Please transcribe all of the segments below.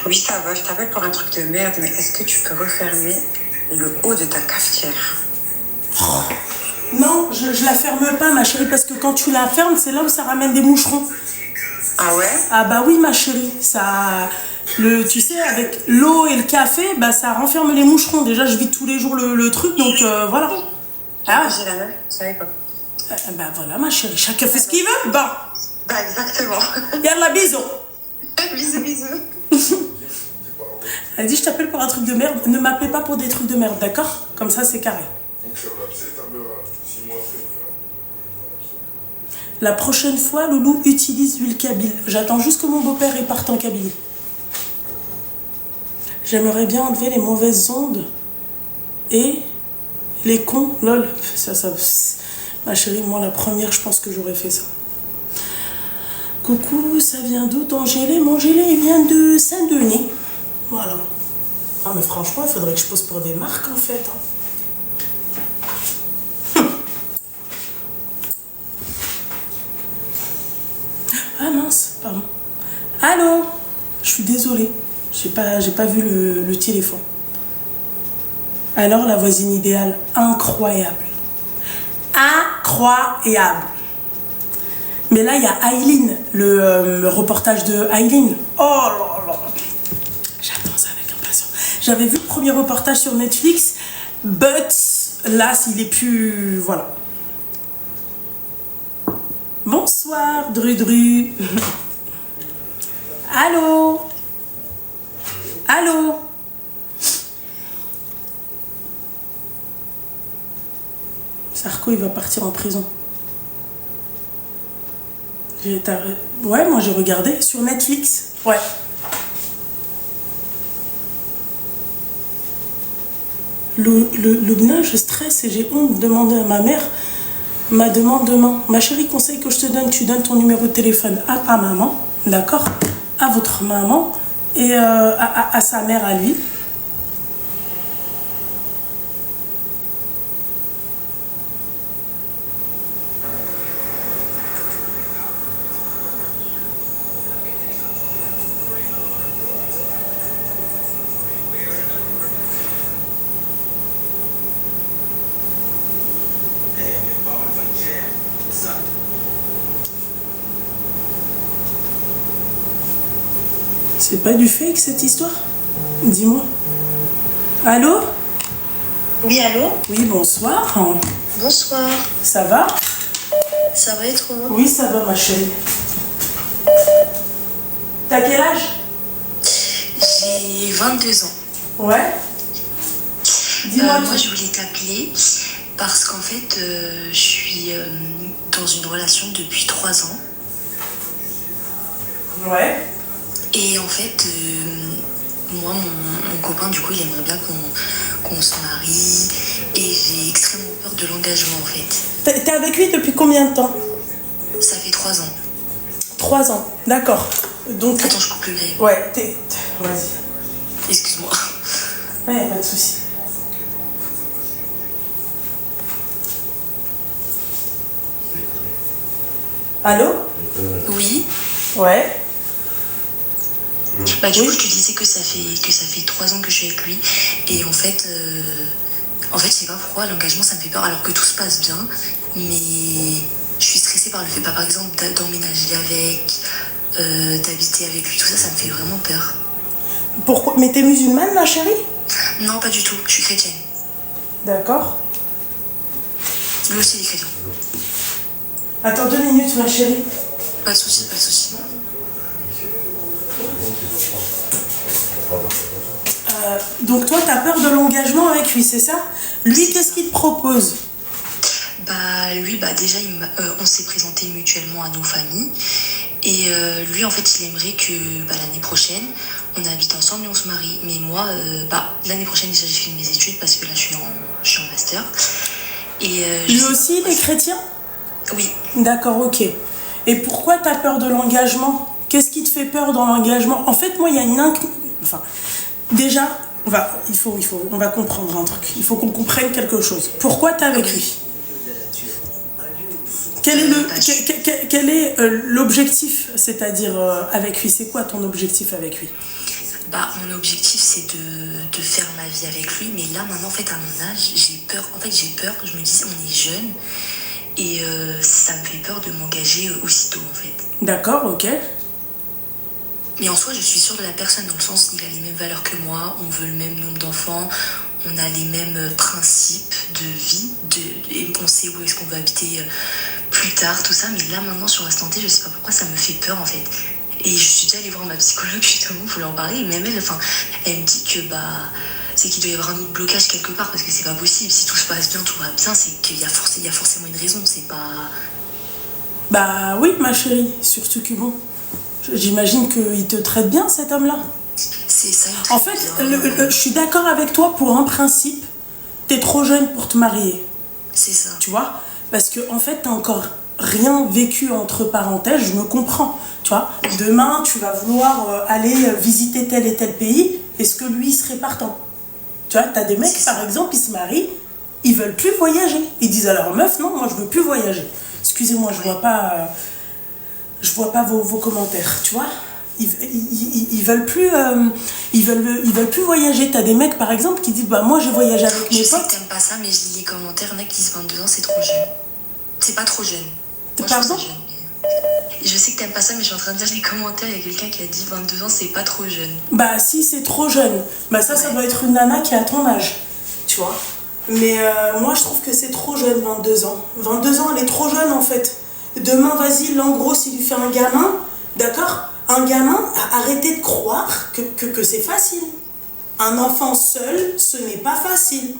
Oui, ça va, je t'appelle pour un truc de merde, mais est-ce que tu peux refermer le haut de ta cafetière? Non, je la ferme pas, ma chérie, parce que quand tu la fermes, c'est là où ça ramène des moucherons. Ah ouais? Ah bah oui, ma chérie, ça... tu sais, avec l'eau et le café, bah ça renferme les moucherons. Déjà, je vide tous les jours le truc, donc voilà. Ah, j'ai la même, je savais pas. Bah voilà, ma chérie, chacun fait ce qu'il veut. Bon. Bah exactement. Yallah, bisous. Bisous, bisous. Elle dit, je t'appelle pour un truc de merde. Ne m'appelez pas pour des trucs de merde, d'accord? Comme ça, c'est carré. La prochaine fois, Loulou utilise l'huile kabyle. J'attends juste que mon beau-père parte en Kabylie. J'aimerais bien enlever les mauvaises ondes et les cons. Lol, ma chérie, moi, la première, je pense que j'aurais fait ça. Coucou, ça vient d'où ton gelé? Mon gelé, il vient de Saint-Denis. Voilà. Ah, mais franchement, il faudrait que je pose pour des marques, en fait. Ah mince, pardon. Allô? Je suis désolée. J'ai pas vu le téléphone. Alors, la voisine idéale, incroyable. Incroyable. Mais là, il y a Aileen, le reportage de Aileen. Oh là là. J'attends ça avec impatience. J'avais vu le premier reportage sur Netflix, but là, il est plus... Voilà. Bonsoir, Dru. Allô? Allô? Sarko, il va partir en prison. Ouais, moi j'ai regardé sur Netflix. Ouais. Le je stresse et j'ai honte de demander à ma mère ma demande demain. Ma chérie, conseil que je te donne, tu donnes ton numéro de téléphone à ta maman, d'accord? À votre maman et à sa mère à lui. C'est pas du fake cette histoire? Dis-moi. Allô? Oui, allô? Oui, bonsoir. Bonsoir. Ça va? Ça va et toi? Oui, ça va ma chérie. T'as quel âge? J'ai 22 ans. Ouais. Dis-moi. Moi, je voulais t'appeler parce qu'en fait, je suis dans une relation depuis 3 ans. Ouais. Et en fait, moi, mon copain, du coup, il aimerait bien qu'on se marie. Et j'ai extrêmement peur de l'engagement, en fait. T'es avec lui depuis combien de temps? Ça fait 3 ans. 3 ans, d'accord. Donc... Attends, je coupe le live. Ouais, vas-y. Excuse-moi. Ouais, pas de souci. Allô? Oui. Ouais. Bah, du coup, je te disais que ça fait 3 ans que je suis avec lui. Et en fait, je sais pas pourquoi, l'engagement, ça me fait peur, alors que tout se passe bien. Mais je suis stressée par le fait, par exemple, d'emménager avec, d'habiter avec lui, tout ça, ça me fait vraiment peur. Pourquoi? Mais t'es musulmane, ma chérie? Non, pas du tout, je suis chrétienne. D'accord. Lui aussi, il est chrétien. Attends 2 minutes, ma chérie. Pas de soucis, pas de soucis. Donc toi, t'as peur de l'engagement avec lui, c'est ça? Lui, qu'est-ce qu'il te propose? Bah lui, déjà, on s'est présenté mutuellement à nos familles. Et lui, en fait, il aimerait que l'année prochaine, on habite ensemble et on se marie. Mais moi, l'année prochaine, déjà, j'ai fini mes études parce que là, je suis en master. Et, lui aussi, il est chrétien? Oui. D'accord, ok. Et pourquoi t'as peur de l'engagement? Qu'est-ce qui te fait peur dans l'engagement? En fait, moi, il y a une... Enfin, déjà, on va comprendre un truc. Il faut qu'on comprenne quelque chose. Pourquoi t'es avec lui? Quel est l'objectif, c'est-à-dire avec lui? C'est quoi ton objectif avec lui? Bah, mon objectif, c'est de faire ma vie avec lui. Mais là, maintenant, en fait, à mon âge, j'ai peur. En fait, j'ai peur. Je me dis, on est jeune. Et ça me fait peur de m'engager aussitôt, en fait. D'accord, ok. Mais en soi, je suis sûre de la personne, dans le sens, il a les mêmes valeurs que moi. On veut le même nombre d'enfants. On a les mêmes principes de vie. Et on sait où est-ce qu'on va habiter plus tard, tout ça. Mais là, maintenant, sur l'instant T, je sais pas pourquoi, ça me fait peur, en fait. Et je suis déjà allée voir ma psychologue justement pour lui en parler. Et même elle, elle me dit que c'est qu'il doit y avoir un autre blocage quelque part parce que c'est pas possible. Si tout se passe bien, tout va bien, c'est qu'il y a forcément une raison. C'est pas. Bah oui, ma chérie. Surtout que bon, j'imagine qu'il te traite bien, cet homme-là. C'est ça. En fait, je suis d'accord avec toi pour un principe. T'es trop jeune pour te marier. C'est ça. Tu vois? Parce que en fait, t'as encore rien vécu entre parenthèses, je me comprends. Tu vois, demain, tu vas vouloir aller visiter tel et tel pays. Est-ce que lui serait partant? Tu vois, t'as des mecs, par exemple, ils se marient, ils veulent plus voyager. Ils disent à leur meuf, non, moi, je veux plus voyager. Excusez-moi, je vois pas vos commentaires, tu vois. Ils veulent plus voyager. T'as des mecs, par exemple, qui disent, bah, moi, j'ai voyagé avec mes potes. Je sais que t'aimes pas ça, mais je lis les commentaires. Il y en a qui disent 22 ans, c'est trop jeune. C'est pas trop jeune. Moi, Pardon? Je sais que t'aimes pas ça, mais je suis en train de lire les commentaires. Il y a quelqu'un qui a dit 22 ans, c'est pas trop jeune. Bah, si c'est trop jeune, bah ça doit être une nana qui a ton âge, tu vois. Mais moi, je trouve que c'est trop jeune, 22 ans. 22 ans, elle est trop jeune, en fait. Demain, vas-y, là, en gros, s'il lui fait un gamin, d'accord? Un gamin, arrêtez de croire que c'est facile. Un enfant seul, ce n'est pas facile.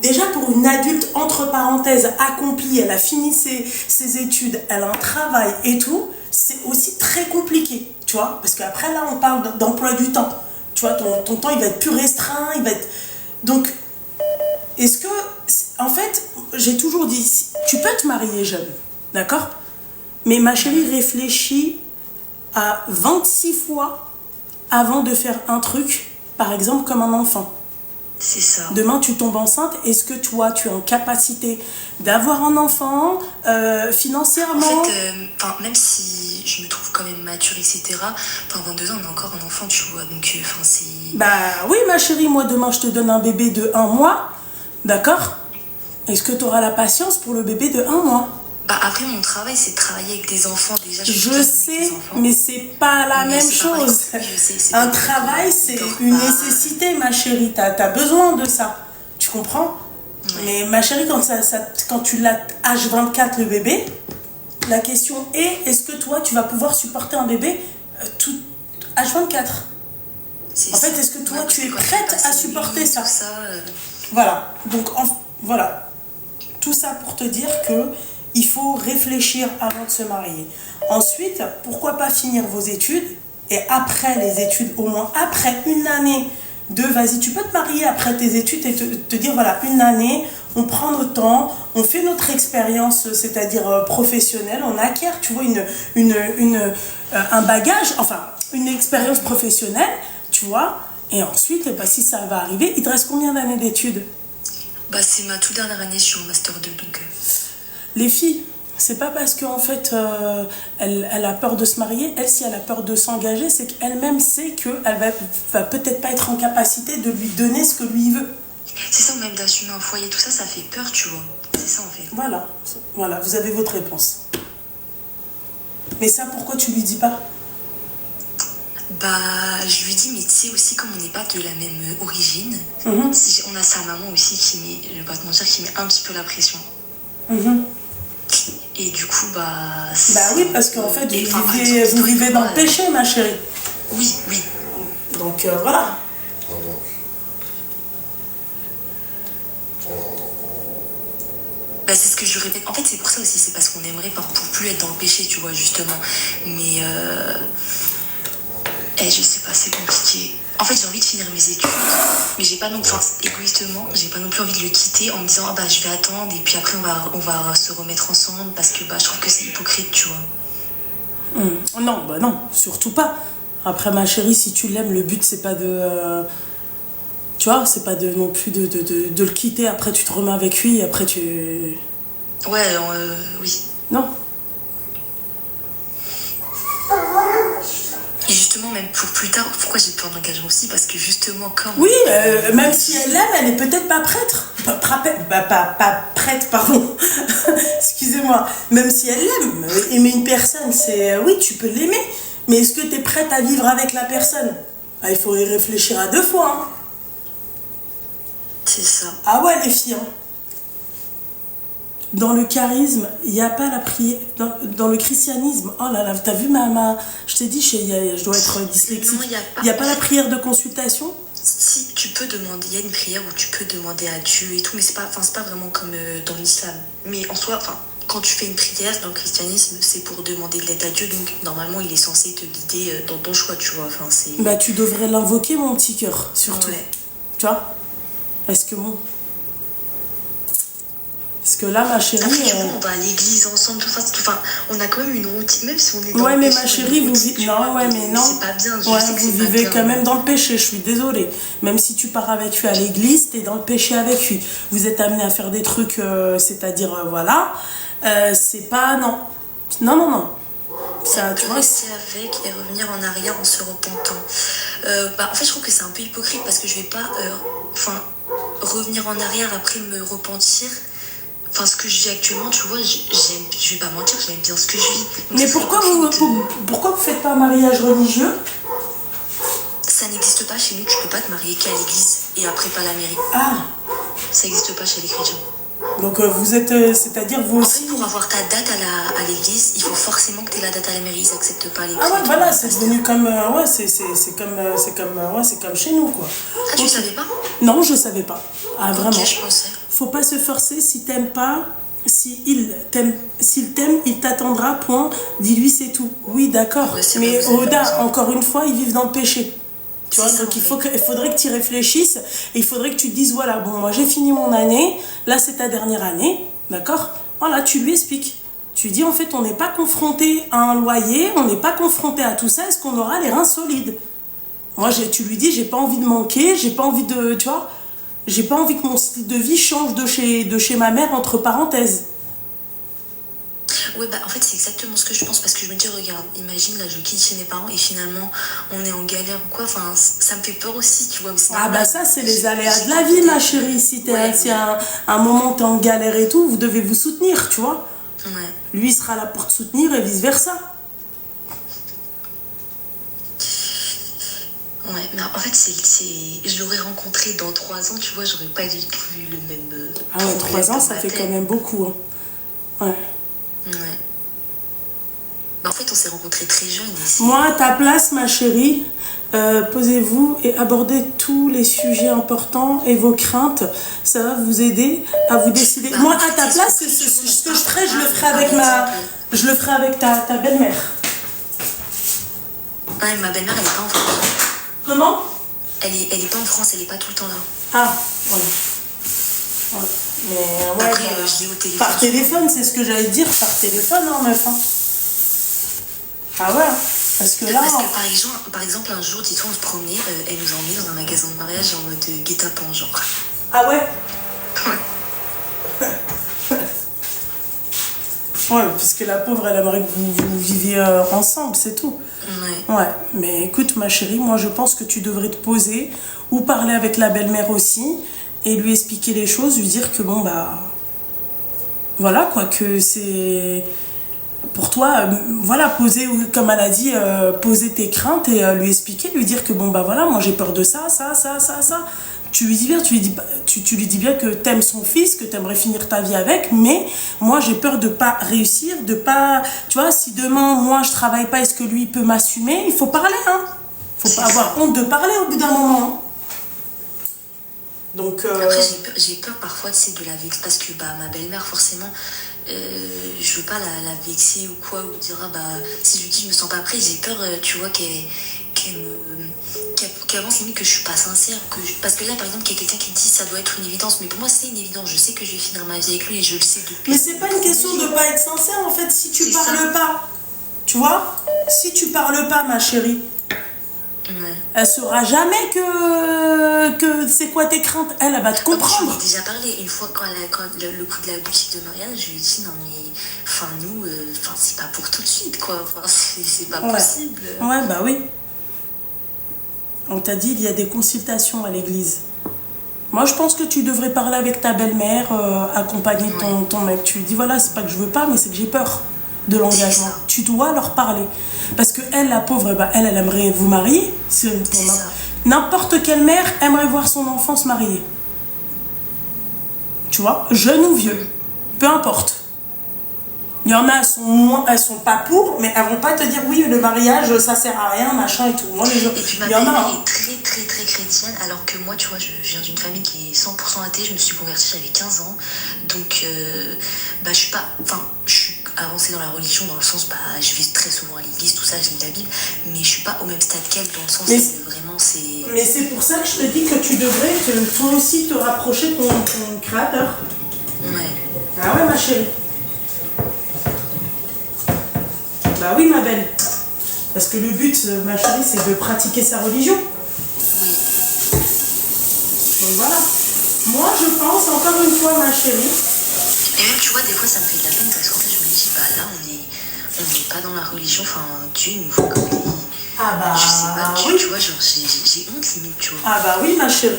Déjà, pour une adulte, entre parenthèses, accomplie, elle a fini ses études, elle a un travail et tout, c'est aussi très compliqué, tu vois. Parce qu'après, là, on parle d'emploi du temps. Tu vois, ton temps, il va être plus restreint, il va être... Donc, est-ce que... En fait, j'ai toujours dit, tu peux te marier jeune, d'accord? Mais ma chérie, réfléchis à 26 fois avant de faire un truc, par exemple, comme un enfant. C'est ça. Demain, tu tombes enceinte. Est-ce que toi, tu es en capacité d'avoir un enfant financièrement? En fait, même si je me trouve quand même mature, etc., 22 ans, on a encore un enfant, tu vois. Donc, c'est... Bah oui, ma chérie, moi, demain, je te donne un bébé de 1 mois. D'accord? Est-ce que tu auras la patience pour le bébé de 1 mois? Bah, après, mon travail, c'est de travailler avec des enfants. Déjà, je sais, mais c'est pas la même chose. Un travail, c'est une nécessité, ma chérie. T'as besoin de ça. Tu comprends? Ouais. Mais ma chérie, quand tu l'as H24 le bébé, la question est, est-ce que toi, tu vas pouvoir supporter un bébé tout H24? En fait, est-ce que toi, tu es prête à supporter ça? Voilà. Donc, voilà. Tout ça pour te dire que il faut réfléchir avant de se marier. Ensuite, pourquoi pas finir vos études et après les études, au moins après une année de vas-y, tu peux te marier après tes études et te dire voilà, une année, on prend notre temps, on fait notre expérience, c'est-à-dire professionnelle, on acquiert, tu vois, un bagage, enfin, une expérience professionnelle, tu vois, et ensuite, bah, si ça va arriver, il te reste combien d'années d'études? Bah, c'est ma toute dernière année, je suis en Master 2, donc... Les filles, c'est pas parce qu'en fait, elle a peur de se marier, elle, si elle a peur de s'engager, c'est qu'elle-même sait qu'elle va peut-être pas être en capacité de lui donner ce que lui veut. C'est ça, même d'assumer un foyer, tout ça, ça fait peur, tu vois. C'est ça, en fait. Voilà, vous avez votre réponse. Mais ça, pourquoi tu lui dis pas? Bah, je lui dis, mais tu sais aussi, comme on n'est pas de la même origine, on a sa maman aussi qui met, je vais pas te mentir, qui met un petit peu la pression. Et du coup, bah... Bah oui, parce qu'en fait, vous vivez dans le péché, ma chérie. Oui. Donc, voilà. Bah, c'est ce que je répète. En fait, c'est pour ça aussi, c'est parce qu'on aimerait pour plus être dans le péché, tu vois, justement. Mais, je sais pas, c'est compliqué. En fait, j'ai envie de finir mes études, mais j'ai pas non plus, égoïstement, j'ai pas non plus envie de le quitter en me disant, bah, je vais attendre et puis après, on va se remettre ensemble parce que, bah, je trouve que c'est hypocrite, tu vois. Non, surtout pas. Après, ma chérie, si tu l'aimes, le but, c'est pas de... tu vois, c'est pas non plus de le quitter, après tu te remets avec lui, et après tu... Ouais, oui. Non. Et justement, même pour plus tard, pourquoi j'ai peur d'engagement aussi? Parce que justement, quand... Oui, même si elle l'aime, elle est peut-être pas prêtre. Pas prête, pardon. Excusez-moi. Même si elle l'aime, aimer une personne, c'est... oui, tu peux l'aimer. Mais est-ce que tu es prête à vivre avec la personne? Il faut y réfléchir à deux fois. Hein. C'est ça. Ah ouais, les filles. Hein. Dans le charisme, il n'y a pas la prière. Dans le christianisme, oh là là, t'as vu je t'ai dit, je dois être dyslexique. Il n'y a pas la prière de consultation? Si, tu peux demander, il y a une prière où tu peux demander à Dieu et tout, mais c'est pas vraiment comme dans l'islam. Mais en soi, quand tu fais une prière dans le christianisme, c'est pour demander de l'aide à Dieu, donc normalement il est censé te guider dans ton choix, tu vois. Bah tu devrais l'invoquer, mon petit cœur, surtout. Ouais. Tu vois? Parce que bon... Parce que là, ma chérie... Après, tu vois, on va à l'église ensemble, tout ça. On a quand même une routine, même si on est dans ouais, le mais péché, ma chérie, vous vivez... Non, ouais, mais non. C'est pas bien, vous vivez quand même dans le péché, je suis désolée. Même si tu pars avec lui à l'église, t'es dans le péché avec lui. Vous êtes amenés à faire des trucs, c'est-à-dire, voilà. C'est pas... Non. Non. Ça, tu vois, rester avec et revenir en arrière en se repentant. En fait, je trouve que c'est un peu hypocrite parce que je vais pas... revenir en arrière après me repentir... ce que je vis actuellement, tu vois, je vais pas mentir, j'aime bien ce que je vis. Donc mais pourquoi vous faites pas un mariage religieux? Ça n'existe pas chez nous, tu peux pas te marier qu'à l'église et après pas à la mairie. Ah. Ça n'existe pas chez les chrétiens. Donc vous êtes, c'est-à-dire vous aussi... En fait, pour avoir ta date à l'église, il faut forcément que tu aies la date à la mairie, ils acceptent pas les chrétiens. Ah ouais, voilà, c'est devenu comme... ouais, c'est comme chez nous, quoi. Ah, tu savais pas? Non, je savais pas. Ah, vraiment. Ok, je pensais. Faut pas se forcer, si t'aimes pas, s'il t'aime, il t'attendra, point, dis-lui c'est tout. Oui, d'accord, ouais, mais Oda, encore une fois, ils vivent dans le péché. Tu vois, donc il faudrait que tu y réfléchisses, et il faudrait que tu te dises, voilà, bon, moi j'ai fini mon année, là c'est ta dernière année, d'accord? Voilà, tu lui expliques. Tu dis, en fait, on n'est pas confronté à un loyer, on n'est pas confronté à tout ça, est-ce qu'on aura les reins solides? Moi, tu lui dis, j'ai pas envie de manquer, j'ai pas envie de, tu vois, j'ai pas envie que mon style de vie change de chez ma mère, entre parenthèses. Ouais, en fait, c'est exactement ce que je pense parce que je me dis, regarde, imagine, là, je quitte chez mes parents et finalement, on est en galère ou quoi. Ça me fait peur aussi, tu vois. Mais ça, c'est les aléas de la vie, ma chérie. Si un moment, t'es en galère et tout, vous devez vous soutenir, tu vois. Ouais. Lui, il sera là pour te soutenir et vice-versa. Ouais, mais en fait, je l'aurais rencontré dans 3 ans, tu vois, j'aurais pas du tout eu le même... Ah ouais, 3 ans, ça fait quand même beaucoup. Hein. Ouais. Ouais. En fait, on s'est rencontrés très jeunes. Moi, à ta place, ma chérie, posez-vous et abordez tous les sujets importants et vos craintes. Ça va vous aider à vous décider. Moi, à ta place, ce que je ferais, je le ferais avec ta belle-mère. Ouais, ma belle-mère, elle est pas en France. Comment? Elle est pas en France, elle est pas tout le temps là. Ah, ouais. Mais ouais, après, je l'ai au téléphone. Par téléphone, c'est ce que j'allais dire, par téléphone, hein, meuf. Hein. Ah ouais, parce que là... Parce que par exemple, un jour, dis-toi, on se promenait, elle nous a emmenés dans un magasin de mariage en mode guet-apens, genre. Ah ouais? Ouais. Ouais, parce que la pauvre, elle aimerait que vous viviez ensemble, c'est tout. Ouais, mais écoute, ma chérie, moi, je pense que tu devrais te poser ou parler avec la belle-mère aussi et lui expliquer les choses, lui dire que bon, bah... Voilà, quoi, que c'est... Pour toi, voilà, poser, comme elle a dit, poser tes craintes et lui expliquer, lui dire que bon, bah voilà, moi j'ai peur de ça. Tu lui dis bien, tu lui dis bien que t'aimes son fils, que t'aimerais finir ta vie avec, mais moi j'ai peur de pas réussir, de pas... Tu vois, si demain, moi je travaille pas, est-ce que lui il peut m'assumer? Il faut parler, hein. Faut pas avoir honte de parler au bout d'un moment. Donc, Après, j'ai peur parfois, tu sais, de la vexer, parce que ma belle-mère, forcément, je veux pas la vexer ou quoi, ou dire, si je lui dis je me sens pas prête, j'ai peur, tu vois, qu'elle pense limite que je suis pas sincère. Parce que là, par exemple, il y a quelqu'un qui dit ça doit être une évidence, mais pour moi, c'est une évidence. Je sais que je vais finir ma vie avec lui et je le sais depuis. Mais c'est pas une question de pas être sincère, en fait, si tu parles pas. Tu vois? Si tu parles pas, ma chérie, ouais. Elle saura jamais que c'est quoi tes craintes. Elle va te comprendre. J'en ai déjà parlé une fois quand le coup de la boutique de mariage, je lui ai dit non mais nous, c'est pas pour tout de suite quoi. C'est pas possible. Ouais, bah oui. On t'a dit il y a des consultations à l'église. Moi, je pense que tu devrais parler avec ta belle-mère, accompagner ton mec. Tu lui dis, voilà, c'est pas que je veux pas, mais c'est que j'ai peur de l'engagement. Tu dois leur parler. Parce que elle, la pauvre, bah, elle aimerait vous marier. N'importe quelle mère aimerait voir son enfant se marier. Tu vois, jeune ou vieux, peu importe. Il y en a, elles sont pas pour, mais elles vont pas te dire oui, le mariage, ça sert à rien, machin et tout. Moi, Et puis ma belle-mère est très très très chrétienne, alors que moi, tu vois, je viens d'une famille qui est 100% athée. Je me suis convertie, j'avais 15 ans. Donc, bah, je suis pas... Enfin, je suis avancée dans la religion, dans le sens, bah, je vais très souvent à l'église, tout ça, je lis la Bible, mais je suis pas au même stade qu'elle, dans le sens où vraiment c'est... Mais c'est pour ça que je te dis que tu devrais toi aussi te rapprocher de ton créateur. Ouais. Ah ouais, ma chérie. Bah oui, ma belle. Parce que le but, ma chérie, c'est de pratiquer sa religion. Oui. Donc voilà. Moi, je pense, encore une fois, ma chérie. Et même, tu vois, des fois, ça me fait de la peine parce qu'en fait, je me dis, bah là, on n'est pas dans la religion. Enfin, Dieu nous voit comme il... Ah bah... Je sais pas, oui. tu vois, genre, j'ai honte limite, tu vois. Ah bah oui, ma chérie.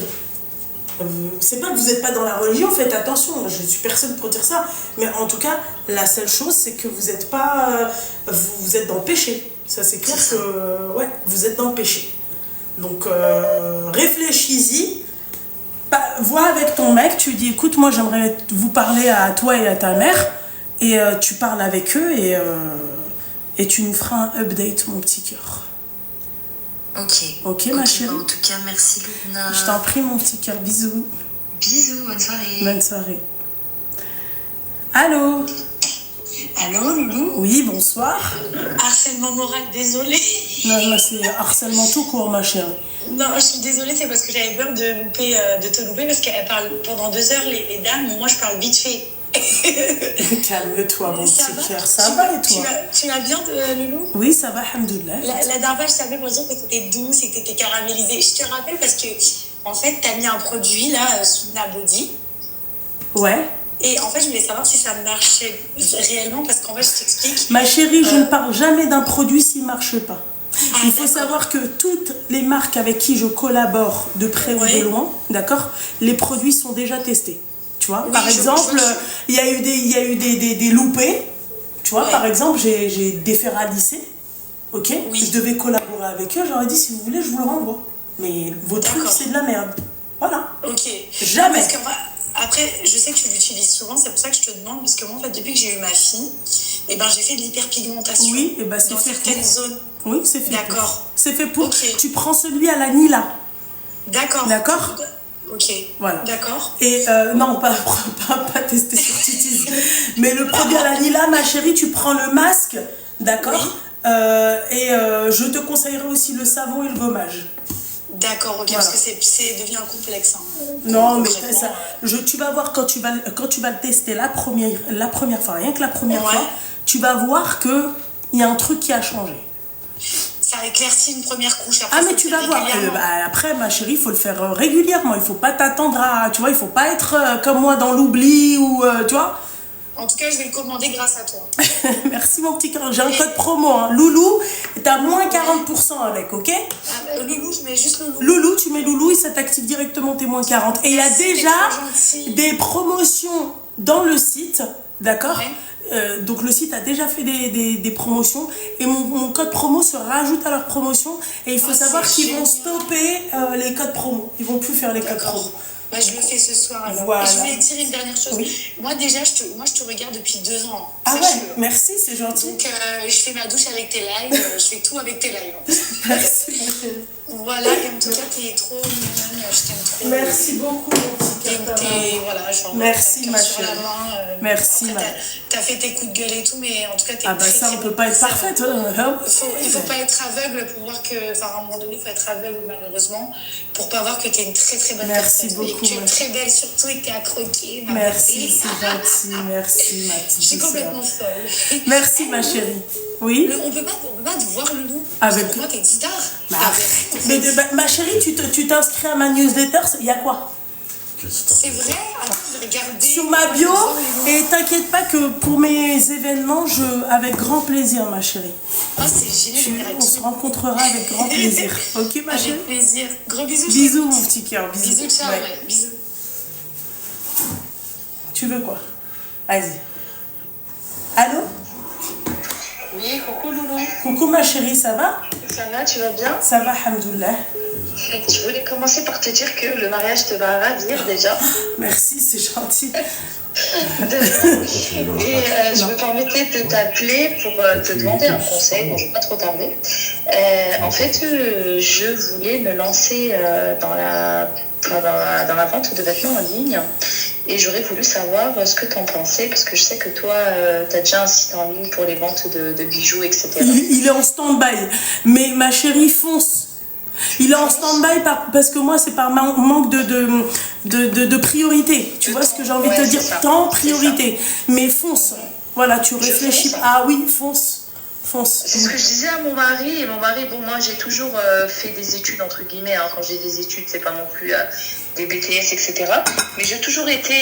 C'est pas que vous n'êtes pas dans la religion, faites attention, je suis personne pour dire ça. Mais en tout cas, la seule chose, c'est que vous n'êtes pas... vous êtes dans le péché. Ça, c'est clair que... Ouais, vous êtes dans le péché. Donc, réfléchis-y. Vois avec ton mec, tu lui dis, écoute, moi, j'aimerais vous parler à toi et à ta mère. Et tu parles avec eux et tu nous feras un update, mon petit cœur. Ok, ma chérie. Bah, en tout cas, merci, Luna. Je t'en prie, mon petit cœur. Bisous. Bisous, bonne soirée. Bonne soirée. Allô? Allô, Loulou? Oui, bonsoir. Harcèlement moral, désolée. Non, c'est harcèlement tout court, ma chérie. Non, je suis désolée, c'est parce que j'avais peur de te louper parce qu'elle parle pendant 2 heures, les dames, moi je parle vite fait. Calme-toi, mon petit cœur. Ça va et toi? Tu vas bien, Loulou? Oui, ça va, alhamdoulilah. La dernière fois, je t'appelais pour dire que t'étais douce et que t'étais caramélisée. Je te rappelle parce que, en fait, t'as mis un produit là, sous la body. Ouais. Et en fait, je voulais savoir si ça marchait réellement parce qu'en fait, je t'explique. Ma chérie, je ne parle jamais d'un produit s'il ne marche pas. Ah, il faut savoir que toutes les marques avec qui je collabore, de près ou de loin, d'accord, les produits sont déjà testés. Tu vois, par exemple, il y a eu des loupés. Tu vois, par exemple, j'ai déferralisé. Ok, je devais collaborer avec eux. J'aurais dit, si vous voulez, je vous le renvoie. Mais vos trucs, c'est de la merde. Voilà. Ok. Jamais. Parce que moi, après, je sais que tu l'utilises souvent, c'est pour ça que je te demande, parce que moi, en fait, depuis que j'ai eu ma fille, eh ben, j'ai fait de l'hyperpigmentation. Oui, et ben, c'est dans fait certaines zones. Oui, c'est fait. D'accord. C'est fait pour. Tu prends celui à la Nila. D'accord. D'accord. Ok. Voilà. D'accord. Et non, pas tester sur Titiz. Mais le produit à la Nila, ma chérie, tu prends le masque, d'accord. Et je te conseillerais aussi le savon et le gommage. D'accord, ok, parce que c'est devenu un complexe. Hein. Non, mais ça, tu vas voir quand tu vas le tester la première fois, rien que la première fois, tu vas voir qu'il y a un truc qui a changé. Ça éclaircit une première couche. Après, mais tu vas voir. Après, ma chérie, il faut le faire régulièrement. Il faut pas t'attendre à... Tu vois, il faut pas être comme moi dans l'oubli ou... tu vois. En tout cas, je vais le commander grâce à toi. Merci, mon petit cœur. J'ai un code promo. Hein. Loulou, t'as moins 40% avec, ok? Loulou, je mets juste Loulou. Loulou, tu mets Loulou et ça t'active directement tes moins 40. Et il y a déjà des promotions dans le site, d'accord? Donc le site a déjà fait des promotions et mon code promo se rajoute à leur promotion et il faut savoir qu'ils vont stopper les codes promo. Ils vont plus faire les codes promo. Bah, je le fais ce soir alors. Voilà. Et je voulais te dire une dernière chose. Moi déjà, je te regarde depuis 2 ans. Ah ouais, merci, c'est gentil. Donc je fais ma douche avec tes lives, je fais tout avec tes lives. Merci. Voilà, et en tout cas, t'es trop mignonne, je t'aime trop. Merci beaucoup, mon petit cœur. Voilà, genre, merci, ma chérie. Merci, t'as fait tes coups de gueule et tout, mais en tout cas, t'es Ah bah ça, on peut pas être parfaite. Il faut pas être aveugle pour voir que... Enfin, à un moment donné, il faut être aveugle, malheureusement, pour pas voir que t'es une très très bonne personne. Merci beaucoup. Et que tu es très belle surtout et que t'es à croquer. Merci, c'est gentil. Merci, ma petite. Je suis complètement folle. Merci, ma chérie. Oui. On peut pas te voir, Loulou. Avec... Pour moi, t'es une star. Mais ma chérie, tu t'inscris à ma newsletter, il y a quoi? C'est vrai? Attends, je vais regarder. Sur ma bio, et t'inquiète pas que pour mes événements, avec grand plaisir, ma chérie. Oh, c'est génial. On se rencontrera avec grand plaisir. Ok, ma chérie? Avec plaisir. Gros bisous. Bisous, mon petit cœur. Bisous. Bisous, ciao. Ouais. Ouais. Bisous. Tu veux quoi? Vas-y. Allô? Oui, coucou Loulou. Coucou, ma chérie, ça va? Ça va, tu vas bien? Ça va, alhamdoulilah. Je voulais commencer par te dire que le mariage te va ravir déjà. Merci, c'est gentil. Et je me permettais de t'appeler pour te demander un conseil, bon, je ne vais pas trop tarder. En fait, je voulais me lancer dans la vente de vêtements en ligne et j'aurais voulu savoir ce que tu en pensais parce que je sais que toi, tu as déjà un site en ligne pour les ventes de bijoux, etc. Il est en stand-by. Mais ma chérie, fonce. Il est en stand-by parce que moi, c'est par manque de priorité. Tu vois ce que j'ai envie de te dire? Temps, priorité. Mais fonce. Voilà, tu réfléchis. Ah oui, fonce. Fonce. C'est ce que je disais à mon mari. Et mon mari, bon, moi, j'ai toujours fait des études, entre guillemets. Hein. Quand j'ai des études, c'est pas non plus des BTS, etc. Mais j'ai toujours été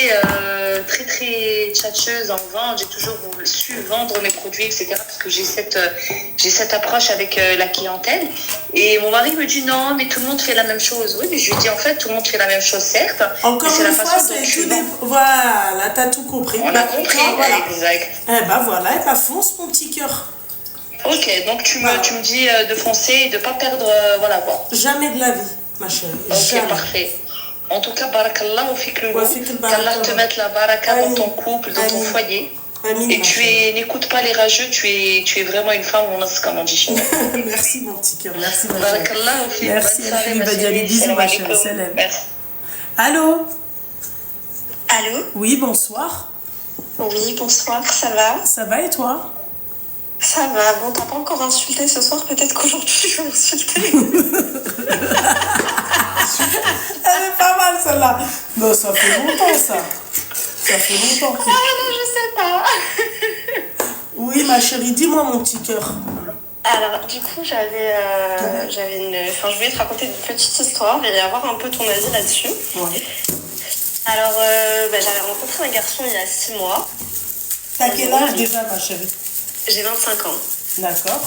très, très tchatcheuse en vente. J'ai toujours su vendre mes produits, etc. Parce que j'ai cette approche avec la clientèle. Et mon mari me dit non, mais tout le monde fait la même chose. Oui, mais je lui dis en fait, tout le monde fait la même chose, certes. Encore une fois, c'est tout des... Voilà, t'as tout compris. On a compris, voilà. Exact. Eh ben voilà, et ben fonce, mon petit cœur. Ok, donc tu me dis de foncer et de ne pas perdre, voilà quoi. Jamais de la vie, ma chérie. Ok, jamais. Parfait. En tout cas, barakallah, Wa fik al qu'Allah te mette la baraka dans Amin. ton couple, dans ton Amin. foyer. Amin, Et ma chérie. n'écoute pas les rageux, tu es vraiment une femme, comme on dit chez nous. Merci, mon petit cœur. Merci, ma chérie. Barakallah, Merci, bonne soirée, ma chérie. bisous, ma chérie. Salam Salam. alaikum. Merci. Allô? Allô? Oui, bonsoir. Oui, bonsoir, ça va? Ça va et toi? Ça va. Bon, t'as pas encore insulté ce soir, peut-être qu'aujourd'hui je vais insulter. Elle est pas mal, celle-là. Non, ça fait longtemps, ça. Ça fait longtemps. Ah non, je sais pas. Oui, ma chérie, dis-moi, mon petit cœur. Alors, du coup, je voulais te raconter une petite histoire et avoir un peu ton avis là-dessus. Ouais. Alors, j'avais rencontré un garçon il y a 6 mois. T'as quel âge déjà, ma chérie? J'ai 25 ans. D'accord.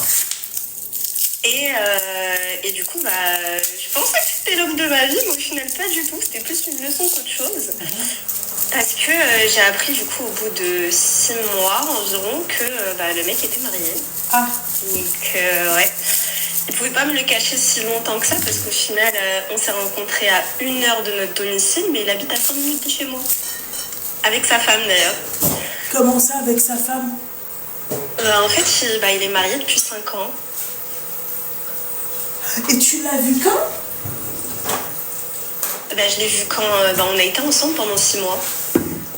Et du coup, je pensais que c'était l'homme de ma vie, mais au final, pas du tout. C'était plus une leçon qu'autre chose. Parce que j'ai appris, du coup, au bout de 6 mois environ, que le mec était marié. Ah. Donc, ouais. Il pouvait pas me le cacher si longtemps que ça, parce qu'au final, on s'est rencontrés à 1 heure de notre domicile, mais il habite à 5 minutes de chez moi. Avec sa femme, d'ailleurs. Comment ça, avec sa femme? En fait, il est marié depuis 5 ans. Et tu l'as vu quand? Je l'ai vu quand on a été ensemble pendant 6 mois.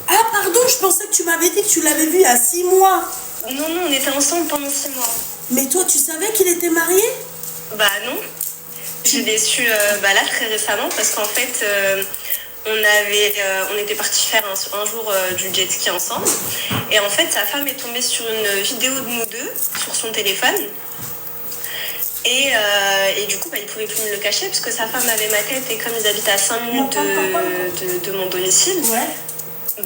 Ah, pardon, je pensais que tu m'avais dit que tu l'avais vu il y a 6 mois. Non, on était ensemble pendant 6 mois. Mais toi, tu savais qu'il était marié? Non. Je l'ai su là très récemment parce qu'en fait, on était partis faire un jour du jet ski ensemble. Et en fait, sa femme est tombée sur une vidéo de nous deux sur son téléphone. Et du coup, il pouvait plus me le cacher parce que sa femme avait ma tête et comme ils habitent à 5 minutes de mon domicile, ouais.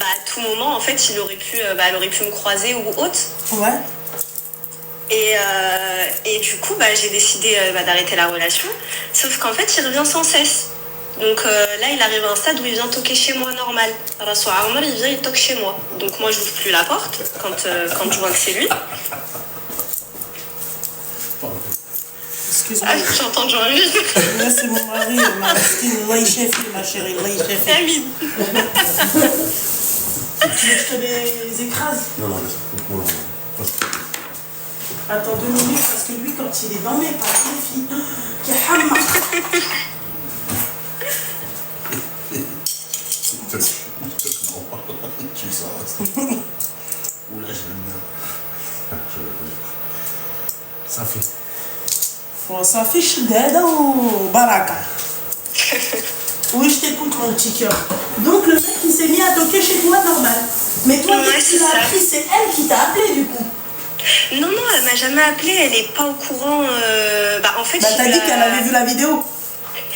à tout moment, en fait, elle aurait pu me croiser ou autre. Ouais. Et du coup, j'ai décidé d'arrêter la relation. Sauf qu'en fait, il revient sans cesse. Donc là, il arrive à un stade où il vient toquer chez moi normal. Rasoul Aoumar, il vient, il toque chez moi. Donc moi, je n'ouvre plus la porte quand je vois que c'est lui. Excuse-moi. Ah, j'ai entendu un oui. Là, c'est mon mari, ma chérie, Amin. Tu veux que je te les écrase? Non. Attends 2 minutes, parce que lui, quand il est dans mes pattes, les filles, qui est hamma. Tu sens. Oula, j'aime bien. Ça fait. Bon, ça fait chedada ou baraka? Oui, je t'écoute, mon petit cœur. Donc, le mec, il s'est mis à toquer chez toi normal. Mais toi, dès que tu l'as appris, c'est elle qui t'a appelé, du coup. Non, elle m'a jamais appelé, elle est pas au courant. En fait, t'as dit qu'elle avait vu la vidéo.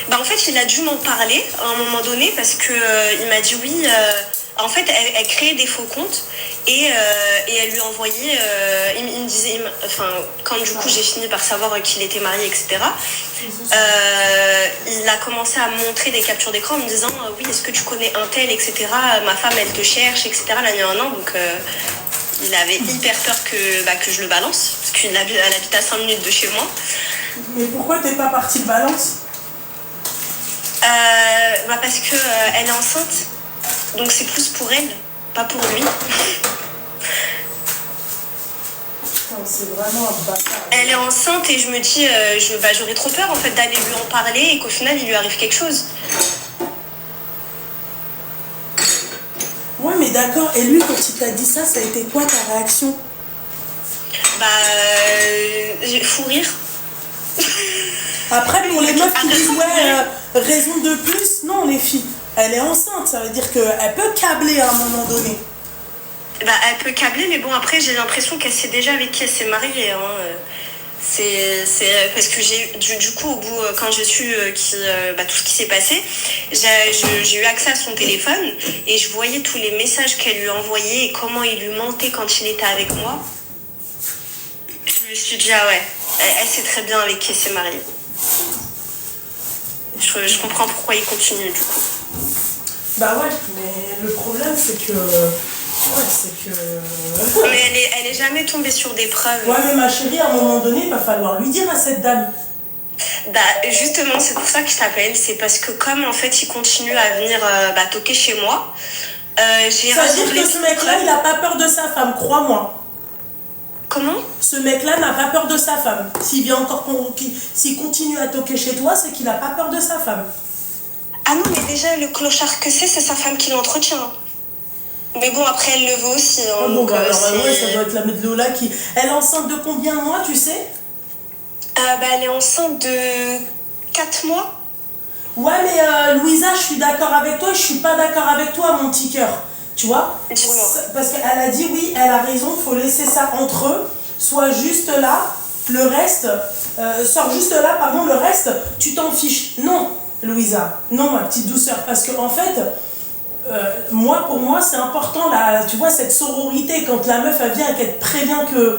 Bah en fait, il a dû m'en parler à un moment donné parce que il m'a dit oui. En fait, elle créait des faux comptes et elle lui envoyait. Il me disait, enfin, quand du coup j'ai fini par savoir qu'il était marié, etc. Il a commencé à me montrer des captures d'écran en me disant oui, est-ce que tu connais un tel, etc. Ma femme, elle te cherche, etc. Là, il y a un an, donc il avait hyper peur que je le balance parce qu'elle habite à 5 minutes de chez moi. Mais pourquoi t'es pas partie de Valence? Parce que elle est enceinte, donc c'est plus pour elle, pas pour lui. Putain, c'est vraiment un bâtard. Elle est enceinte et je me dis, j'aurais trop peur en fait d'aller lui en parler et qu'au final il lui arrive quelque chose. Ouais, mais d'accord. Et lui, quand il t'a dit ça, ça a été quoi ta réaction? Fou rire. Après, pour les meufs qui disent ouais, raison de plus, non, les filles, elle est enceinte, ça veut dire qu'elle peut câbler à un moment donné. Elle peut câbler, mais bon, après, j'ai l'impression qu'elle sait déjà avec qui elle s'est mariée. Hein. C'est parce que du coup, au bout, quand j'ai su tout ce qui s'est passé, j'ai eu accès à son téléphone et je voyais tous les messages qu'elle lui envoyait et comment il lui mentait quand il était avec moi. Je me suis dit, ah ouais, elle sait très bien avec qui elle s'est mariée. Je comprends pourquoi il continue du coup. Bah ouais, mais le problème c'est que... Mais elle est jamais tombée sur des preuves. Ouais, mais ma chérie, à un moment donné, il va falloir lui dire à cette dame. Justement, c'est pour ça que je t'appelle. C'est parce que comme en fait il continue à venir toquer chez moi, j'ai ça veut dire que ce mec-là, il a pas peur de sa femme, crois-moi. Comment? Ce mec-là n'a pas peur de sa femme. S'il continue à toquer chez toi, c'est qu'il n'a pas peur de sa femme. Ah non, mais déjà, le clochard que c'est sa femme qui l'entretient. Mais bon, après, elle le veut aussi. Hein, oh, bon, alors, ouais, ça doit être la Medlola qui... Elle est enceinte de combien de mois, tu sais? Elle est enceinte de 4 mois. Ouais, mais Louisa, je suis d'accord avec toi, je suis pas d'accord avec toi, mon petit cœur. Tu vois? Parce qu'elle a dit oui, elle a raison, faut laisser ça entre eux. Sois juste là, le reste... le reste, tu t'en fiches. Non, Louisa, non, ma petite douceur, parce que en fait... pour moi, c'est important, là, tu vois, cette sororité, quand la meuf, elle vient et qu'elle te prévient que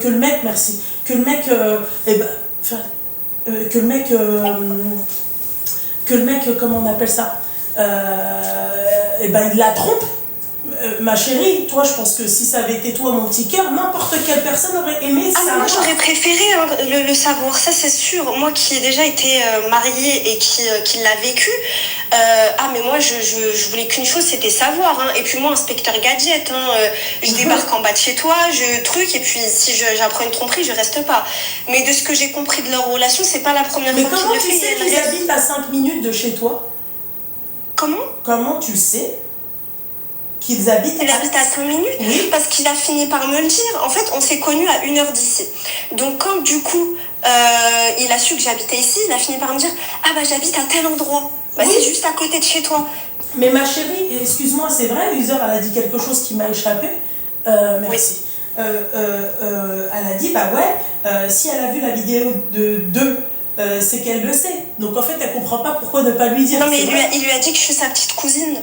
le mec, merci, que le mec, comment on appelle ça, il la trompe. Ma chérie, toi, je pense que si ça avait été toi, mon petit cœur, n'importe quelle personne aurait aimé ça. Moi, j'aurais préféré le savoir, ça c'est sûr. Moi qui ai déjà été mariée et qui l'a vécu, mais moi je voulais qu'une chose, c'était savoir. Hein. Et puis moi, inspecteur gadget, je débarque en bas de chez toi, et puis si j'apprends une tromperie, je reste pas. Mais de ce que j'ai compris de leur relation, c'est pas la première fois qu'ils le font. Mais comment tu sais qu'ils habitent à 5 minutes de chez toi? Comment tu sais qu'ils habitent à 5 minutes? Oui. Parce qu'il a fini par me le dire. En fait, on s'est connus à 1 heure d'ici. Donc quand du coup, il a su que j'habitais ici, il a fini par me dire « Ah j'habite à tel endroit. Oui. C'est juste à côté de chez toi. » Mais ma chérie, excuse-moi, c'est vrai, User, elle a dit quelque chose qui m'a échappé. Merci. Oui. Elle a dit si elle a vu la vidéo de 2, c'est qu'elle le sait. Donc en fait, elle comprend pas pourquoi ne pas lui dire. Non mais il lui a dit que je suis sa petite cousine.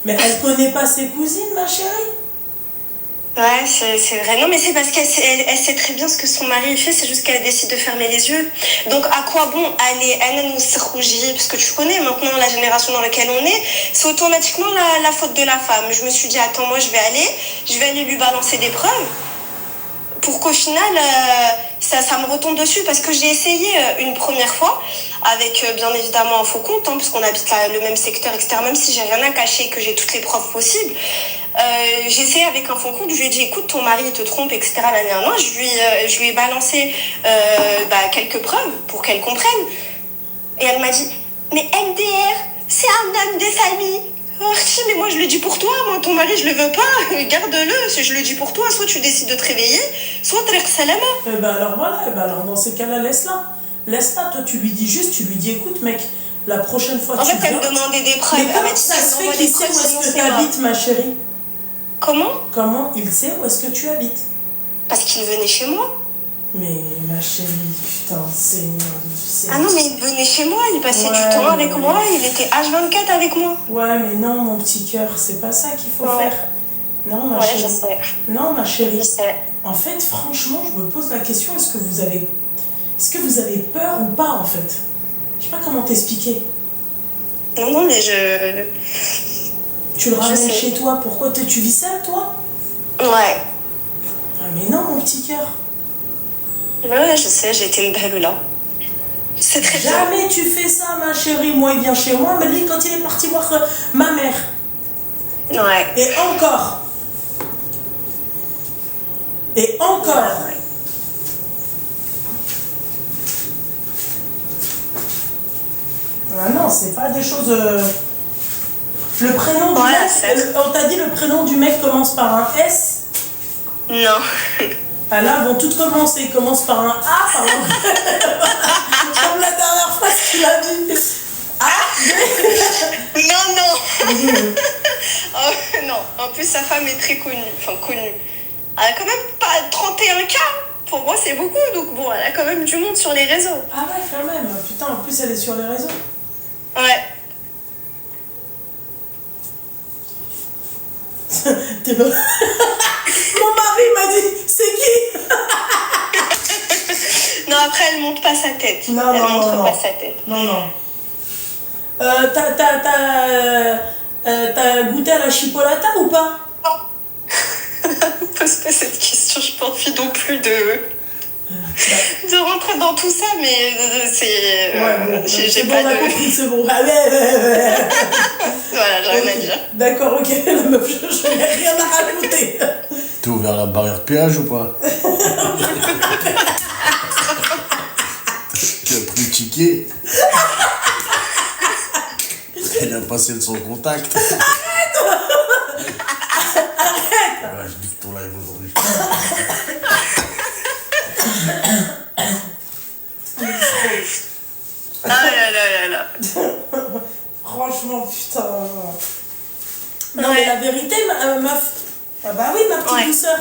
Mais elle connaît pas ses cousines, ma chérie? Ouais, c'est vrai. Non, mais c'est parce qu'elle sait très bien ce que son mari fait, c'est juste qu'elle décide de fermer les yeux. Donc, à quoi bon aller parce que tu connais maintenant la génération dans laquelle on est, c'est automatiquement la faute de la femme. Je me suis dit, attends, moi, je vais aller lui balancer des preuves pour qu'au final, ça me retombe dessus, parce que j'ai essayé une première fois avec bien évidemment un faux compte, parce qu'on habite le même secteur, etc. Même si j'ai rien à cacher, que j'ai toutes les preuves possibles, j'ai essayé avec un faux compte. Je lui ai dit, écoute, ton mari te trompe, etc. Je lui ai balancé quelques preuves pour qu'elle comprenne, et elle m'a dit, mais MDR, c'est un homme de famille. Mais moi je le dis pour toi, moi ton mari je le veux pas, garde-le, si je le dis pour toi, soit tu décides de te réveiller, soit tu salama. Alors voilà, alors dans ces cas-là, laisse-la, toi tu lui dis écoute mec, la prochaine fois tu viens... En fait elle me demandait des preuves. Mais comment ça se fait qu'il sait où est-ce que tu habites, ma chérie? Comment il sait où est-ce que tu habites? Parce qu'il venait chez moi. Mais ma chérie, putain, Seigneur du ciel. Ah non, mais il venait chez moi, il passait Ouais, du temps avec ouais. moi, il était H24 avec moi. Ouais, mais non, mon petit cœur, c'est pas ça qu'il faut Ouais. faire. Non, ma Ouais, chérie. je sais. Non, ma chérie. Je sais. En fait, franchement, je me pose la question, est-ce que vous avez peur ou pas, en fait? Je sais pas comment t'expliquer. Non, non, mais je... Tu le ramènes sais. chez toi, pourquoi tu vis seule, toi? Ouais. Ah, mais non, mon petit cœur. Ouais, je sais, j'ai été une belle là. C'est très bien. Jamais tu fais ça, ma chérie. Moi, il vient chez moi, mais lui, quand il est parti voir ma mère. Ouais. Et encore. Et encore. Ouais. Ah non, c'est pas des choses... Le prénom du Ouais, mec... c'est- On t'a dit le prénom du mec commence par un S. Non. Ah là, vont toutes commencer. Il commence par un A, par exemple. Comme la dernière fois, ce qu'il a dit. Non, non. Oh, non. En plus, sa femme est très connue. Enfin, connue. Elle a quand même pas 31K. Pour moi, c'est beaucoup. Donc bon, elle a quand même du monde sur les réseaux. Ah ouais, quand même. Putain, en plus, elle est sur les réseaux. Ouais. T'es bon. Mon mari m'a dit, c'est qui? Non, après, elle monte pas sa tête. Non, elle non, montre non, pas non. sa tête. Non, non. T'as goûté à la chipolata ou pas? Pose pas cette question, je pas envie non plus de rentrer dans tout ça, mais c'est. Ouais, j'ai c'est bon, pas on a de. compris, c'est bon. Ah, ouais. Voilà, j'ai rien à Ok. dire. D'accord, ok, la meuf, je n'ai rien à rajouter. T'as ouvert la barrière péage ou pas? Tu as pris le ticket? Elle a passé le son contact. Arrête. Je dis que ton live aujourd'hui. Ah là là là là. Franchement, putain. Non, Ouais. mais la vérité, meuf. Ah bah oui, ma petite Ouais. douceur.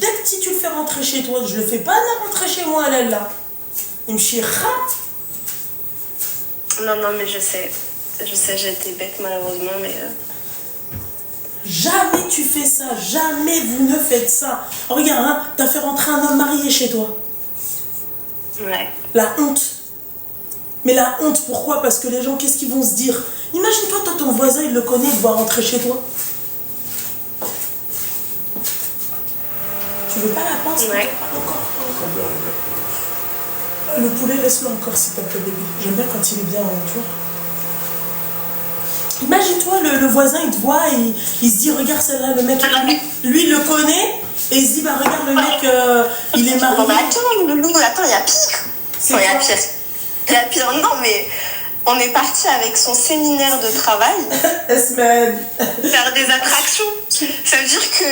Dès que si tu le fais rentrer chez toi, je le fais pas là, rentrer chez moi, elle, là. Il me chie rat. Non, non, mais je sais. Je sais, j'ai été bête malheureusement, mais. Jamais tu fais ça, jamais vous ne faites ça. Oh, regarde, hein, t'as fait rentrer un homme marié chez toi. Ouais. La honte. Mais la honte, pourquoi? Parce que les gens, qu'est-ce qu'ils vont se dire? Imagine-toi, toi, ton voisin, il le connaît, il doit rentrer chez toi. Tu veux pas la pince? Ouais. Encore. Le poulet, laisse-le encore, s'il te plaît, bébé. J'aime bien quand il est bien, tu vois. Imagine-toi, le voisin, il te voit et il se dit, regarde celle-là, le mec, lui, il le connaît, et il se dit, bah regarde, le mec, il est marié. Non, mais attends, Loulou, attends, il y a pire. C'est Enfin, il y a quoi? pire. Il y a pire. Non, mais on est parti avec son séminaire de travail Esmen. faire des attractions. Ça veut dire que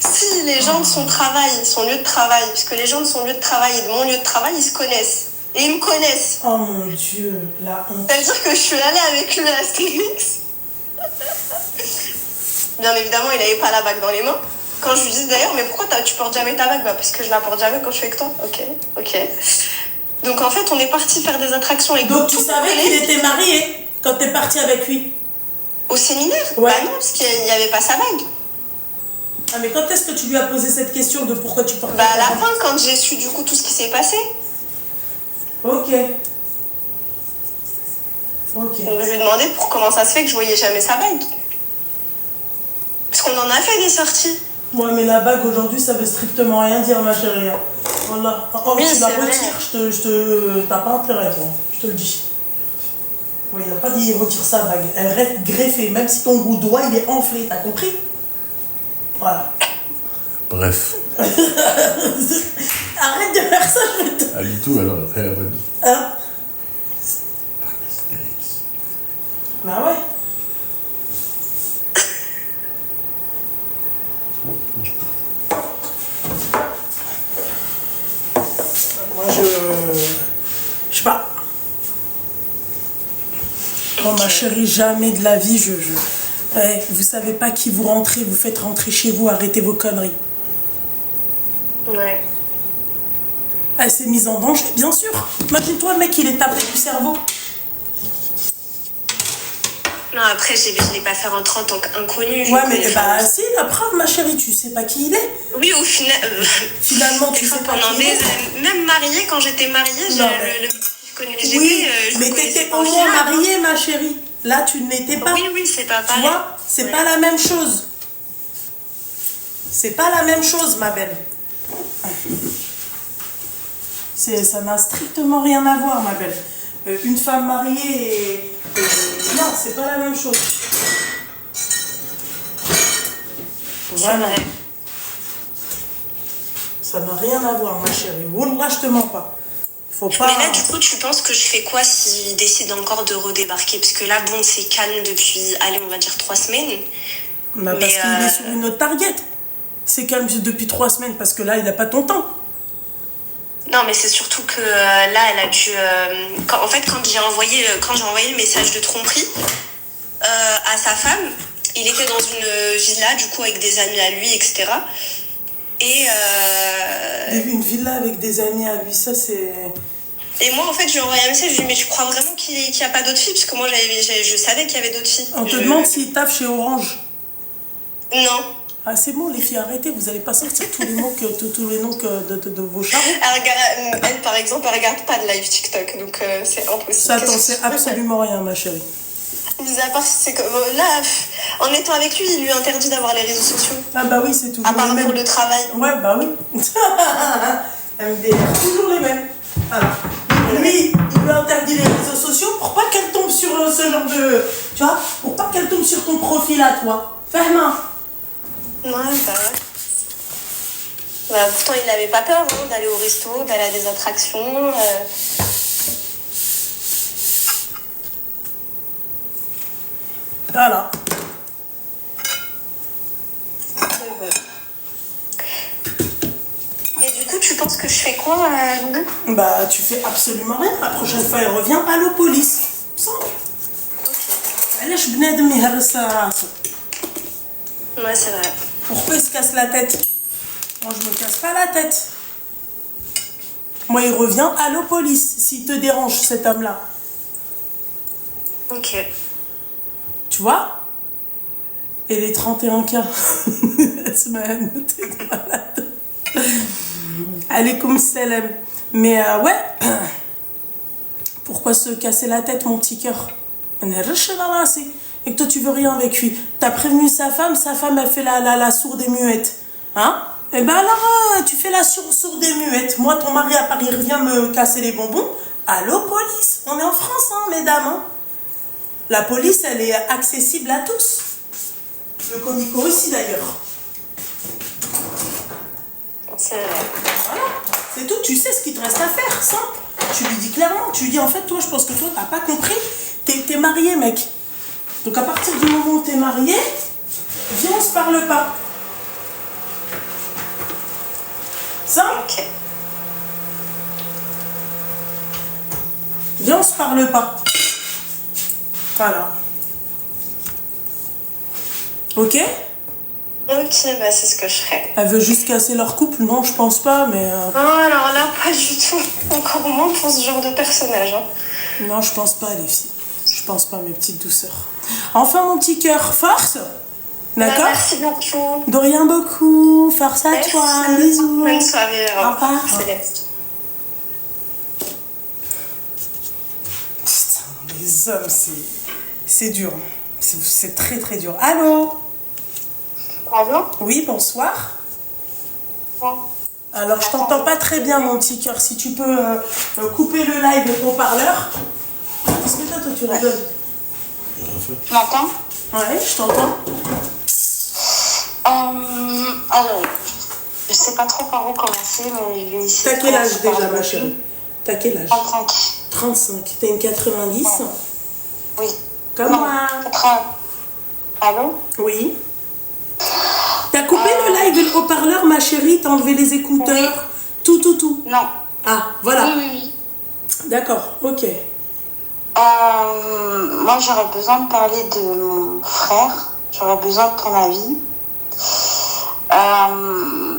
si les gens de son travail, son lieu de travail, puisque les gens de son lieu de travail et de mon lieu de travail, ils se connaissent. Et ils me connaissent. Oh mon Dieu, la honte. Ça veut dire que je suis allée avec lui à Astérix. Bien évidemment, il n'avait pas la bague dans les mains. Quand je lui dis d'ailleurs, mais pourquoi tu portes jamais ta bague? Bah parce que je la porte jamais quand je suis avec toi. Ok. Donc en fait, on est parti faire des attractions avec Donc tu tout savais le qu'il collège. était marié quand t'es parti avec lui? Au séminaire? Ouais. Bah non, parce qu'il n'y avait pas sa bague. Ah mais quand est-ce que tu lui as posé cette question de pourquoi tu portes Bah à la ta bague? fin, quand j'ai su du coup tout ce qui s'est passé. Ok. Ok. Donc je lui ai demandé comment ça se fait que je voyais jamais sa bague. Parce qu'on en a fait des sorties. Moi, mais la bague aujourd'hui, ça veut strictement rien dire, ma chérie. Voilà. Oh, Oui, tu la c'est vrai. retires, t'as pas intérêt, toi. Je te le dis. Oui, il a pas dit retire sa bague. Elle reste greffée, même si ton gros doigt, il est enflé. T'as compris? Voilà. Bref. Arrête de faire ça, je vais te... Ah, du tout, alors après, elle va dire. Hein? Bah ouais. Moi, je sais pas. Moi, ma chérie, jamais de la vie, Ouais, vous savez pas qui vous rentrez, vous faites rentrer chez vous, arrêtez vos conneries. Ouais. Elle s'est mise en danger, bien sûr. Imagine-toi, le mec, il est tapé du cerveau. Non, après, je l'ai pas fait rentrer en tant qu'inconnu. Ouais, mais si, la preuve, ma chérie, tu sais pas qui il est. Oui, au final. Finalement, tu sais pas pendant qui il est. Même mariée, quand j'étais mariée, Non, le connu que j'étais. Oui, je mais le connaissais t'étais pas au au moins final. mariée, ma chérie. Là, tu ne l'étais pas. Oui, c'est pas Tu pareil. vois, c'est pas la même chose. C'est pas la même chose, ma belle. Ça n'a strictement rien à voir, ma belle. Une femme mariée et... Non, c'est pas la même chose. Vraiment. vrai. Ça n'a rien à voir, ma chérie. Wallah, je te mens pas. Faut pas... Mais là, du coup, tu penses que je fais quoi s'il décide encore de redébarquer? Parce que là, bon, c'est calme depuis, allez, on va dire 3 semaines. Bah, parce qu'il est sur une autre target. C'est calme depuis 3 semaines parce que là, il n'a pas ton temps. Non, mais c'est surtout que là, elle a dû... en fait, quand j'ai envoyé le message de tromperie à sa femme, il était dans une villa, du coup, avec des amis à lui, etc. Et Une villa avec des amis à lui, ça c'est... Et moi, en fait, je lui ai envoyé un message, je lui ai dit, mais tu crois vraiment qu'il n'y a pas d'autres filles? Parce que moi, je savais qu'il y avait d'autres filles. On te demande s'il taffe chez Orange. Non. Ah, c'est bon, les filles, arrêtez, vous allez pas sortir tous les noms de vos charros. Elle, par exemple, elle regarde pas de live TikTok, donc c'est impossible. Ça t'en sait absolument rien, ma chérie. Mis à part, c'est que là, en étant avec lui, il lui interdit d'avoir les réseaux sociaux. Ah bah oui, c'est toujours À part les mêmes. pour le travail. Ouais, bah oui. MDR, toujours les mêmes. Alors, lui, il lui interdit les réseaux sociaux pour pas qu'elle tombe sur ce genre de... Tu vois, pour pas qu'elle tombe sur ton profil à toi. Ferme. Ouais, bah ouais. Bah, pourtant, il n'avait pas peur d'aller au resto, d'aller à des attractions. Voilà. Et du coup, tu penses que je fais quoi, Loulou? Bah, tu fais absolument rien. La prochaine fois, elle revient à la police. Simple. علاش بنادم يهرس راسو؟ Ouais, c'est vrai. Pourquoi il se casse la tête? Moi, je me casse pas la tête. Moi, il revient à la police s'il te dérange, cet homme-là. Ok. Tu vois? Et les 31K. Semaine, t'es malade. Alaykoum salam. Mais ouais. Pourquoi se casser la tête, mon petit cœur? Et que toi, tu veux rien avec lui. T'as prévenu sa femme elle fait la sourde et muette. Hein? Et ben alors, tu fais la sourde et muette. Moi, ton mari à Paris revient me casser les bonbons. Allô, police? On est en France, hein, mesdames. Hein? La police, elle est accessible à tous. Le comico aussi, d'ailleurs. C'est vrai. Voilà. C'est tout. Tu sais ce qu'il te reste à faire, simple. Tu lui dis clairement. Tu lui dis, en fait, toi, je pense que toi, t'as pas compris. T'es marié, mec. Donc, à partir du moment où t'es marié, viens, on se parle pas. Ça? Ok. Viens, on se parle pas. Voilà. Ok? Ok, bah c'est ce que je ferai. Elle veut juste casser leur couple? Non, je pense pas, mais... Oh, alors là, pas du tout. Encore moins pour ce genre de personnage. Hein. Non, je pense pas, les filles. Je pense pas, mes petites douceurs. Enfin, mon petit cœur, force. D'accord? Bah, merci beaucoup. De rien beaucoup. Force à Merci. toi. Bisous. Bonne soirée. Au revoir. Céleste. Putain, les hommes, c'est dur. C'est très très dur. Allô? Allô? Oui, bonsoir. Bon. Alors, je t'entends pas très bien, mon petit cœur. Si tu peux couper le live au haut-parleur. Qu'est-ce que toi, tu rigoles? Tu m'entends? Ouais, je t'entends. Alors, je sais pas trop par où commencer, mais je vais essayer. T'as quel âge déjà, ma chérie? T'as quel âge? 35. 35. T'as une 90? Oui. Comme Non, moi. 80. Allô? Oui. T'as coupé le live et le haut-parleur, ma chérie? T'as enlevé les écouteurs? Oui. Tout. Non. Ah, voilà. Oui. D'accord, ok. Moi, j'aurais besoin de parler de mon frère. J'aurais besoin de ton avis.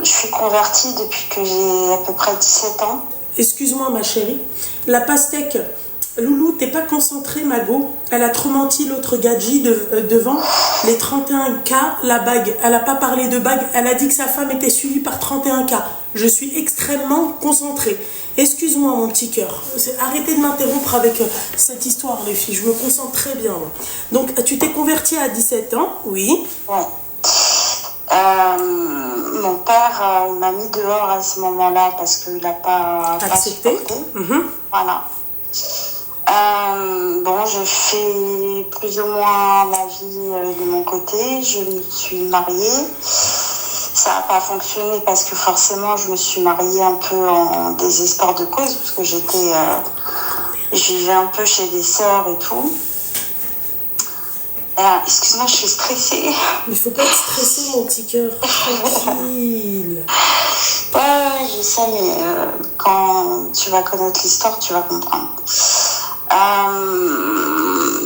Je suis convertie depuis que j'ai à peu près 17 ans. Excuse-moi ma chérie. La pastèque. Loulou, t'es pas concentrée, Mago. Elle a trop menti, l'autre gadji devant les 31K, la bague. Elle a pas parlé de bague. Elle a dit que sa femme était suivie par 31K. Je suis extrêmement concentrée. Excuse-moi, mon petit cœur. Arrêtez de m'interrompre avec cette histoire, les filles. Je me concentre très bien. Moi. Donc, tu t'es convertie à 17 ans, oui. Ouais. Mon père m'a mis dehors à ce moment-là parce qu'il n'a pas accepté. Voilà. Bon, je fais plus ou moins la vie de mon côté. Je me suis mariée. Ça n'a pas fonctionné parce que forcément, je me suis mariée un peu en désespoir de cause parce que je vivais un peu chez des sœurs et tout. Excuse-moi, je suis stressée. Il faut pas être stressé, mon petit cœur. Tranquille. Ouais, je sais, mais quand tu vas connaître l'histoire, tu vas comprendre.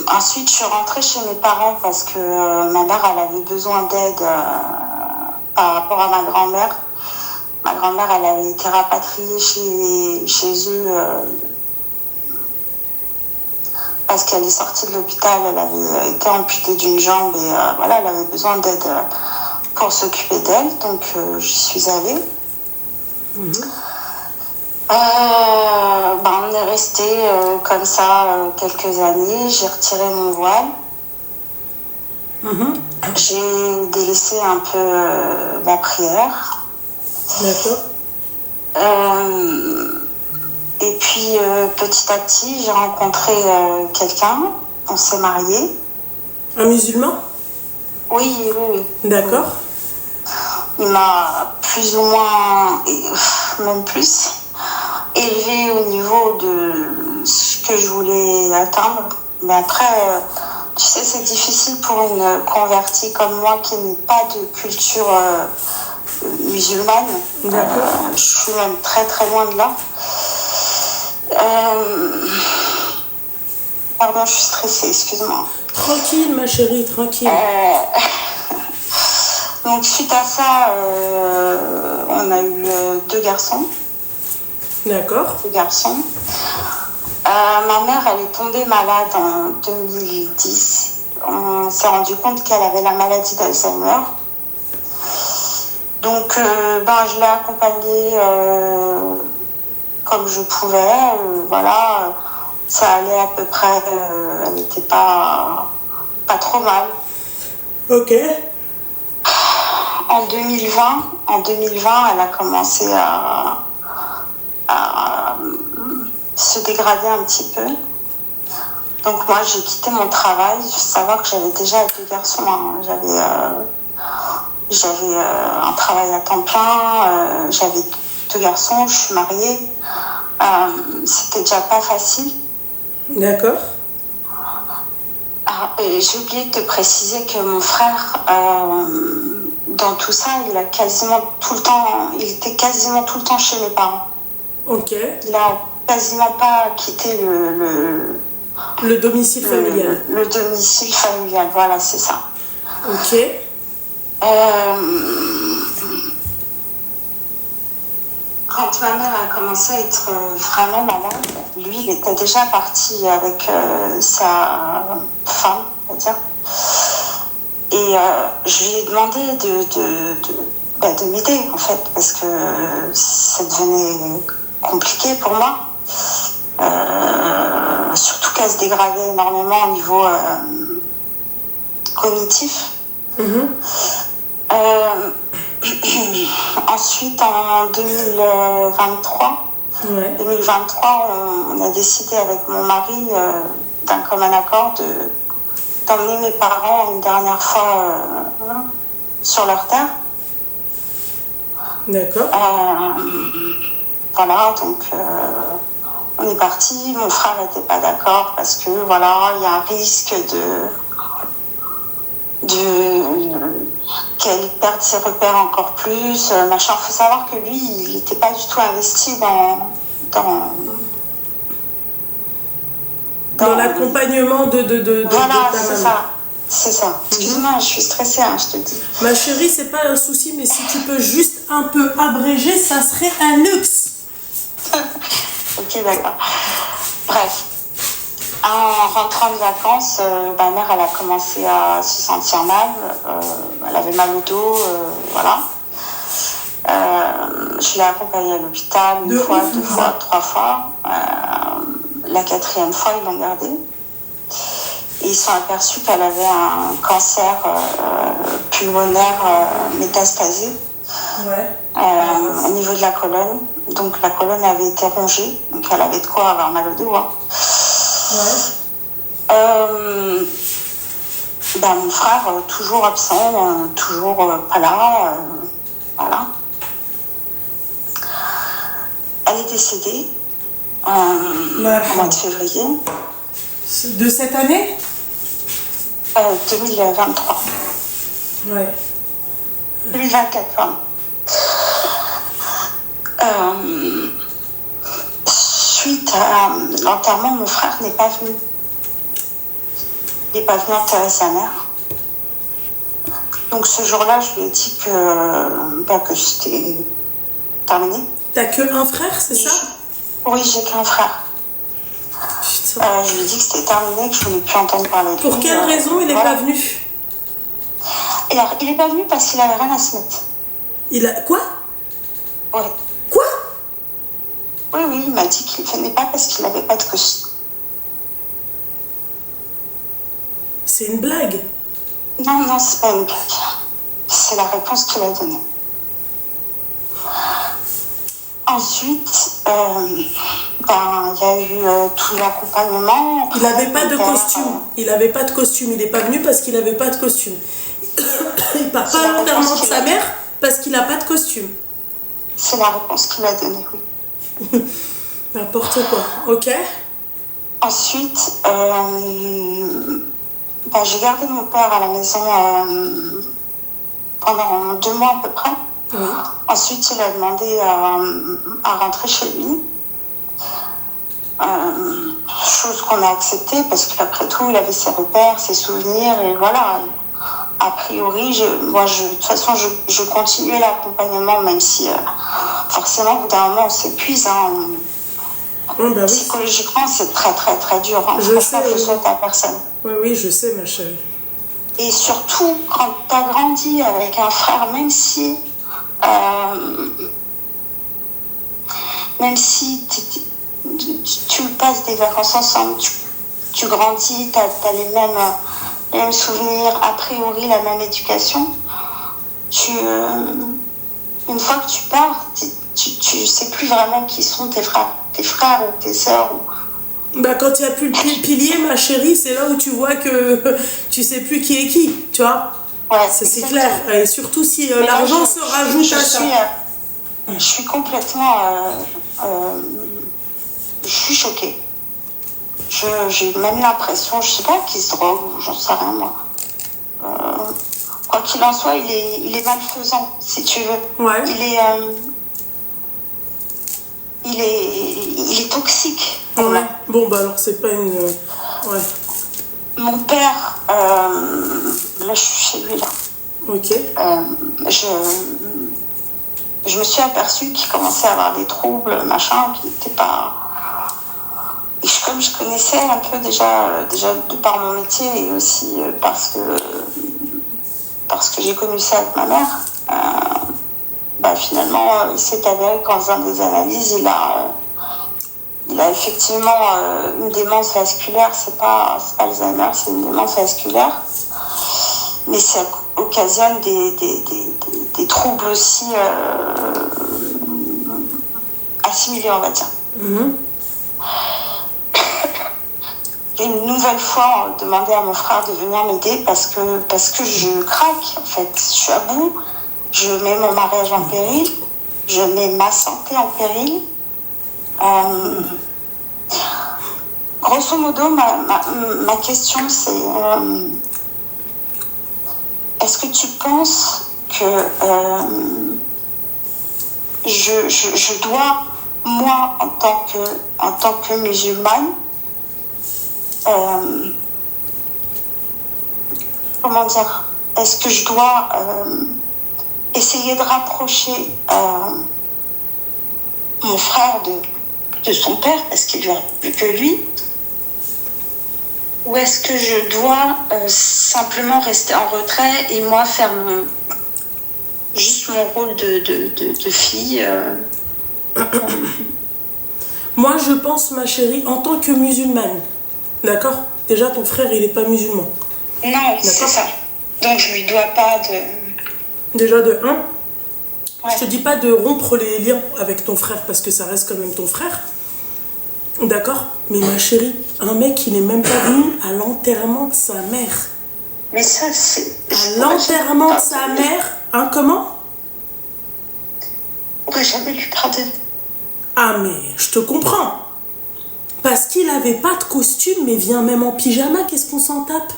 Ensuite, je suis rentrée chez mes parents parce que ma mère, elle avait besoin d'aide par rapport à ma grand-mère. Ma grand-mère, elle avait été rapatriée chez eux parce qu'elle est sortie de l'hôpital. Elle avait été amputée d'une jambe et voilà, elle avait besoin d'aide pour s'occuper d'elle. Donc, j'y suis allée. On est resté comme ça quelques années. J'ai retiré mon voile. J'ai délaissé un peu la prière. D'accord. Et puis petit à petit, j'ai rencontré quelqu'un. On s'est mariés. Un musulman? Oui. D'accord. Il m'a plus ou moins, même plus, élevé au niveau de ce que je voulais atteindre. Mais après, tu sais, c'est difficile pour une convertie comme moi qui n'est pas de culture musulmane. Je suis même très très loin de là. Pardon, je suis stressée, excuse-moi. Tranquille, ma chérie, tranquille. Donc suite à ça, on a eu 2 garçons. D'accord. 2 garçons. Ma mère, elle est tombée malade en 2010. On s'est rendu compte qu'elle avait la maladie d'Alzheimer. Donc, je l'ai accompagnée comme je pouvais. Voilà, ça allait à peu près. Elle n'était pas trop mal. Ok. En 2020, elle a commencé à se dégrader un petit peu. Donc moi, j'ai quitté mon travail. Il faut savoir que j'avais déjà 2 garçons. Hein. J'avais un travail à temps plein. J'avais 2 garçons. Je suis mariée. C'était déjà pas facile. D'accord. J'ai oublié de te préciser que mon frère, dans tout ça, il était quasiment tout le temps chez mes parents. Ok. Il a quasiment pas quitté le domicile familial. Le domicile familial, voilà, c'est ça. Ok. Quand ma mère a commencé à être vraiment malade, lui, il était déjà parti avec sa femme, on va dire. Et je lui ai demandé de m'aider, en fait, parce que ça devenait compliqué pour moi. Surtout qu'elle se dégradait énormément au niveau cognitif. Ensuite, en 2023, on a décidé avec mon mari, d'un commun accord, d'emmener mes parents une dernière fois sur leur terre. D'accord. Voilà, donc on est parti. Mon frère n'était pas d'accord parce que voilà, il y a un risque qu'elle perde ses repères encore plus. Machin. Il faut savoir que lui, il n'était pas du tout investi dans l'accompagnement de voilà, ta c'est maman. ça. C'est ça. Excuse-moi, je suis stressée, hein, je te dis. Ma chérie, c'est pas un souci, mais si tu peux juste un peu abréger, ça serait un luxe. Ok, d'accord. Bref. En rentrant de vacances, ma mère, elle a commencé à se sentir mal. Elle avait mal au dos, voilà. Je l'ai accompagnée à l'hôpital une fois, deux fois, trois fois. La quatrième fois, ils l'ont gardée. Et ils se sont aperçus qu'elle avait un cancer pulmonaire métastasé au niveau de la colonne. Donc la colonne avait été rongée, donc elle avait de quoi avoir mal au dos. Hein. Mon frère, toujours absent, toujours pas là. Voilà. Elle est décédée au mois de février. De cette année 2023. Ouais. 2024, pardon. Suite à l'enterrement, mon frère n'est pas venu. Il n'est pas venu enterrer sa mère. Donc ce jour-là, je lui ai dit que c'était terminé. T'as que un frère, c'est ça? Oui, j'ai qu'un frère. Je lui ai dit que c'était terminé, que je ne voulais plus entendre parler de lui. Pour quelle raison il n'est pas venu? Alors, il n'est pas venu parce qu'il n'avait rien à se mettre. Il a... Quoi? Oui. Quoi? Oui, il m'a dit qu'il ne venait pas parce qu'il n'avait pas de costume. C'est une blague? Non, c'est pas une blague. C'est la réponse qu'il a donnée. Ensuite, il y a eu tout l'accompagnement. Il n'avait pas de costume. Il n'avait pas de costume. Il n'est pas venu parce qu'il n'avait pas de costume. Il part pas à l'enterrement de sa mère parce qu'il n'a pas de costume. C'est la réponse qu'il a donnée, oui. N'importe quoi. Ok. Ensuite, j'ai gardé mon père à la maison pendant 2 mois à peu près. Oui. Ensuite, il a demandé à rentrer chez lui. Chose qu'on a acceptée parce qu'après tout, il avait ses repères, ses souvenirs et voilà. A priori, de toute façon, je continuais l'accompagnement même si forcément, au bout d'un moment, on s'épuise. Hein. Oui. Psychologiquement, c'est très, très, très dur. Hein. Je sais. Je souhaite à personne. Oui, je sais, ma chérie. Et surtout, quand tu as grandi avec un frère, même si tu passes des vacances ensemble, tu grandis, tu as les mêmes souvenirs, a priori la même éducation, une fois que tu pars, tu sais plus vraiment qui sont tes frères ou tes sœurs. Quand il n'y a plus le pilier, ma chérie, c'est là où tu vois que tu sais plus qui est qui, tu vois. Ouais, c'est clair. Et surtout si l'argent se rajoute à ça. Je suis complètement... je suis choquée. J'ai même l'impression, je sais pas, qu'il se drogue, j'en sais rien moi. Quoi qu'il en soit, il est malfaisant, si tu veux. Ouais. Il est toxique. Ouais. Bon, alors c'est pas une... Ouais. Mon père, là je suis chez lui là. Ok. Je me suis aperçue qu'il commençait à avoir des troubles, machin, qui n'étaient pas... Et comme je connaissais un peu déjà de par mon métier et aussi parce que j'ai connu ça avec ma mère, finalement, il s'est avéré qu'en faisant des analyses, il a effectivement une démence vasculaire, c'est pas Alzheimer, c'est une démence vasculaire, mais ça occasionne des troubles aussi assimilés, on va dire. Mm-hmm. J'ai une nouvelle fois demandé à mon frère de venir m'aider parce que je craque, en fait. Je suis à bout, je mets mon mariage en péril, je mets ma santé en péril. Grosso modo, ma question, c'est est-ce que tu penses que je dois, moi, en tant que musulmane, comment dire, est-ce que je dois essayer de rapprocher mon frère de son père parce qu'il lui reste plus que lui? Ou est-ce que je dois simplement rester en retrait et moi faire juste mon rôle de fille Moi, je pense, ma chérie, en tant que musulmane, d'accord? Déjà, ton frère, il n'est pas musulman. Non, c'est ça. Donc, je lui dois pas de... Déjà, de 1, Ouais. je te dis pas de rompre les liens avec ton frère parce que ça reste quand même ton frère. D'accord? Mais ma chérie, un mec, il n'est même pas venu à l'enterrement de sa mère. Mais ça, c'est... À l'enterrement de sa mère, hein, comment? On pourrait jamais lui pardonner. Ah, mais je te comprends. Parce qu'il avait pas de costume, mais vient même en pyjama, qu'est-ce qu'on s'en tape?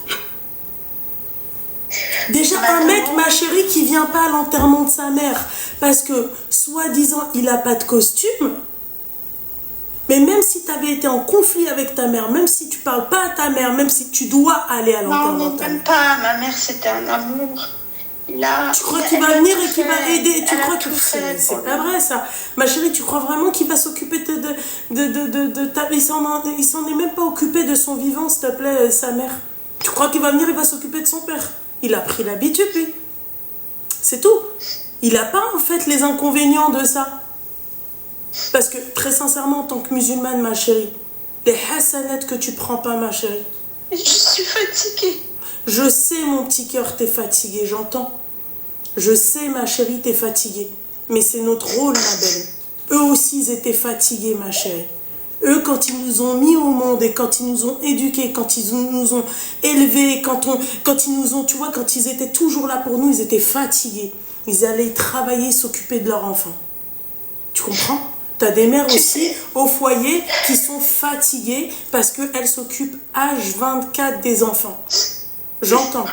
Déjà, un mec, ma chérie, qui vient pas à l'enterrement de sa mère, parce que, soi-disant, il a pas de costume, mais même si tu avais été en conflit avec ta mère, même si tu parles pas à ta mère, même si tu dois aller à Non, l'enterrement mais de ta même mère. pas. Ma mère, c'était un amour. Tu crois qu'il va venir et qu'il va aider? Tu crois que c'est pas vrai ça? Ma chérie, tu crois vraiment qu'il va s'occuper de ta... Il s'en est même pas occupé de son vivant, s'il te plaît, sa mère. Tu crois qu'il va venir, il va s'occuper de son père? Il a pris l'habitude, lui. C'est tout. Il a pas, en fait, les inconvénients de ça. Parce que, très sincèrement, en tant que musulmane, ma chérie, les hasanettes que tu prends pas, ma chérie. Je suis fatiguée. Je sais, mon petit cœur, t'es fatiguée, j'entends. Je sais, ma chérie, t'es fatiguée. Mais c'est notre rôle, ma belle. Eux aussi, ils étaient fatigués, ma chérie. Eux, quand ils nous ont mis au monde et quand ils nous ont éduqués, quand ils nous ont élevés, quand ils nous ont, tu vois, quand ils étaient toujours là pour nous, ils étaient fatigués. Ils allaient travailler, s'occuper de leurs enfants. Tu comprends? T'as des mères aussi au foyer qui sont fatiguées parce qu'elles s'occupent H24 des enfants. J'entends.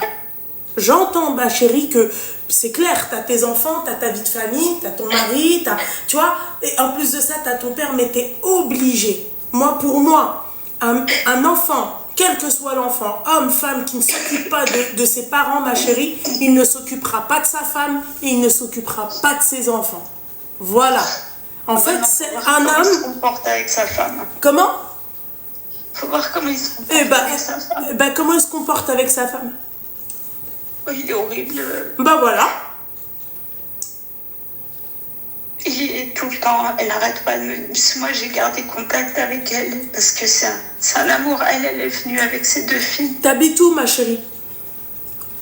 J'entends, ma chérie, que c'est clair, t'as tes enfants, t'as ta vie de famille, t'as ton mari, tu vois, et en plus de ça, t'as ton père, mais t'es obligé. Moi, pour moi, un enfant, quel que soit l'enfant, homme, femme, qui ne s'occupe pas de ses parents, ma chérie, il ne s'occupera pas de sa femme et il ne s'occupera pas de ses enfants. Voilà. En fait, c'est un homme... Il se comporte avec sa femme. Comment? Faut voir comment il se comporte avec sa femme. Comment il se comporte avec sa femme? Il est horrible. Bah voilà. Il est tout le temps, elle arrête pas de me... Moi, j'ai gardé contact avec elle parce que c'est un amour. Elle est venue avec ses 2 filles. T'habites où, ma chérie?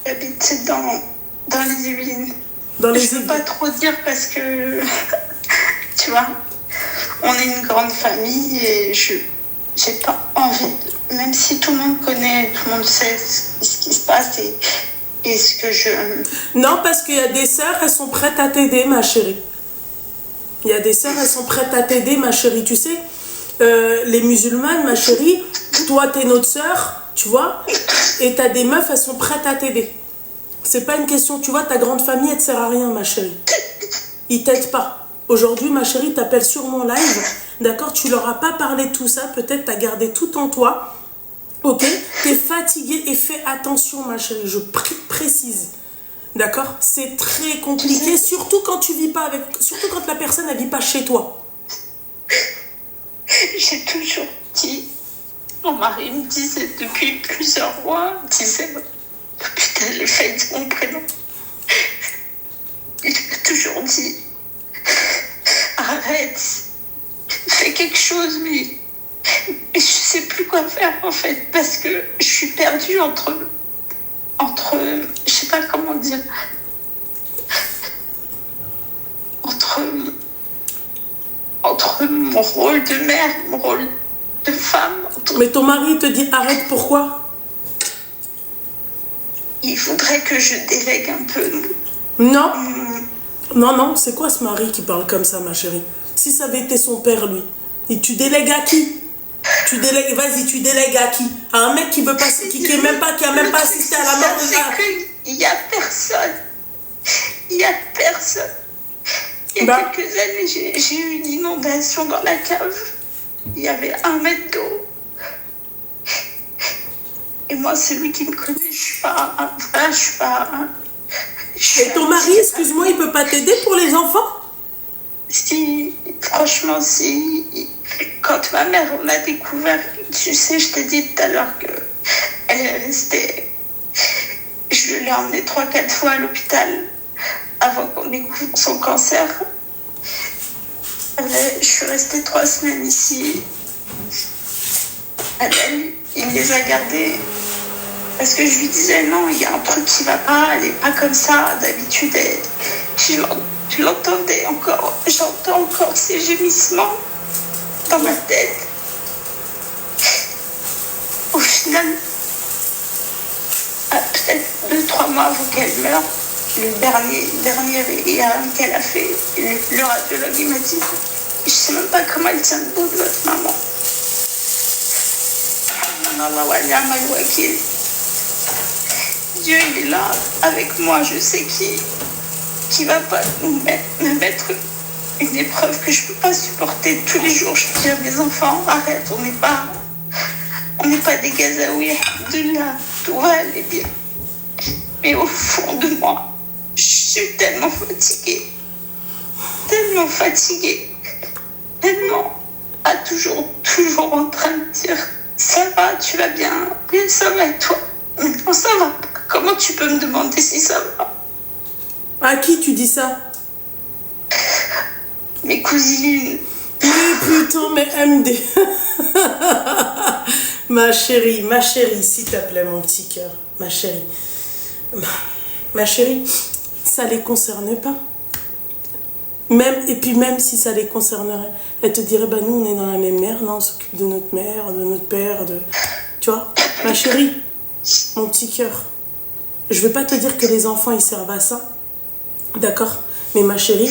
J'habite dans les Yvelines. Dans les Je veux pas trop dire parce que, tu vois, on est une grande famille et j'ai pas envie, même si tout le monde connaît, tout le monde sait ce qui se passe et ce que je... Non, parce qu'il y a des sœurs, elles sont prêtes à t'aider, ma chérie. Il y a des sœurs, elles sont prêtes à t'aider, ma chérie. Tu sais, les musulmanes, ma chérie, toi, t'es notre sœur, tu vois, et t'as des meufs, elles sont prêtes à t'aider. C'est pas une question, tu vois, ta grande famille, elle te sert à rien, ma chérie. Ils t'aident pas. Aujourd'hui, ma chérie, t'appelles sur mon live, d'accord, tu leur as pas parlé de tout ça, peut-être t'as gardé tout en toi. Ok, t'es fatiguée et fais attention, ma chérie, je précise. D'accord? C'est très compliqué, surtout quand tu vis pas avec... Surtout quand la personne, elle vit pas chez toi. J'ai toujours dit... Mon mari me disait depuis plusieurs mois, il disait... Putain, j'ai failli dire mon prénom. Il m'a toujours dit... Arrête, fais quelque chose, mais je sais plus quoi faire en fait, parce que je suis perdue entre je sais pas comment dire, entre mon rôle de mère, mon rôle de femme. Mais ton mari te dit arrête, pourquoi? Il voudrait que je délègue un peu. Non. Non, c'est quoi ce mari qui parle comme ça, ma chérie? Si ça avait été son père, lui, et tu délègues à qui? Tu délègues, vas-y, tu délègues à qui? À un mec qui veut pas, qui a même pas assisté à la mort de sa... Il y a personne. Il y a personne. Il y a quelques années, j'ai eu une inondation dans la cave. Il y avait 1 mètre d'eau. Et moi, celui qui me connaît, je suis pas... Voilà, je suis pas... Et ton mari, excuse-moi, il peut pas t'aider pour les enfants? Si, franchement, si. quand ma mère m'a découvert, tu sais, je t'ai dit tout à l'heure que elle est restée. Je l'ai emmenée 3-4 fois à l'hôpital avant qu'on découvre son cancer. Je suis restée 3 semaines ici. Il les a gardés parce que je lui disais non, il y a un truc qui va pas, elle n'est pas comme ça d'habitude. Je l'entendais encore, j'entends encore ses gémissements dans ma tête. Au final, peut-être 2-3 mois avant qu'elle meure, le dernier IRM qu'elle a fait, le radiologue il m'a dit, je sais même pas comment elle tient debout de votre maman. Dieu il est là avec moi, je sais qui va pas me mettre une épreuve que je peux pas supporter tous les jours. Je dis à mes enfants, arrête, on n'est pas des Gazaouis, de là, tout va aller bien. Mais au fond de moi, je suis tellement fatiguée, tellement toujours en train de dire, ça va, tu vas bien, oui, ça va et toi, non, ça va. Comment tu peux me demander si ça va? À qui tu dis ça? Mes cousines. Mais putain, mais MD. Ma chérie, s'il te plaît, mon petit cœur. Ma chérie. Ma chérie, ça les concerne pas. Même si ça les concernerait, elle te dirait, bah nous on est dans la même mère, non, on s'occupe de notre mère, de notre père, tu vois, ma chérie, mon petit cœur. Je veux pas te dire que les enfants ils servent à ça, d'accord? Mais ma chérie,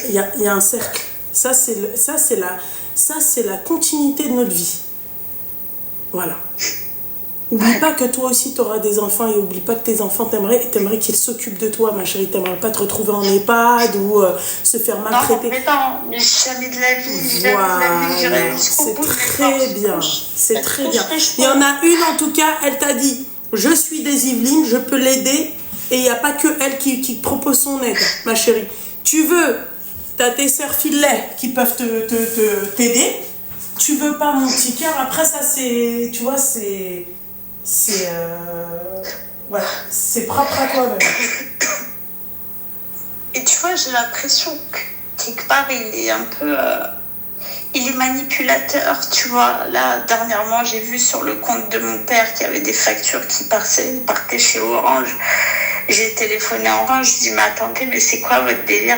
il y a un cercle. Ça c'est la continuité de notre vie. Voilà. Oublie pas que toi aussi tu auras des enfants et oublie pas que tes enfants t'aimeraient qu'ils s'occupent de toi, ma chérie. T'aimerais pas te retrouver en EHPad ou se faire maltraiter. Mais jamais de la vie. Voilà. C'est très bien. C'est très bien. Il y en a une en tout cas, elle t'a dit, je suis des Yvelines, je peux l'aider et il n'y a pas que elle qui propose son aide, ma chérie. Tu veux, t'as tes sœurs filets qui peuvent t'aider. Tu veux pas, mon petit cœur, après ça c'est, tu vois, c'est propre à toi-même. Et tu vois, j'ai l'impression que quelque part il est un peu il est manipulateur, tu vois. Là dernièrement j'ai vu sur le compte de mon père qu'il y avait des factures qui partaient chez Orange. J'ai téléphoné à Orange, je dis mais attendez, mais c'est quoi votre délire?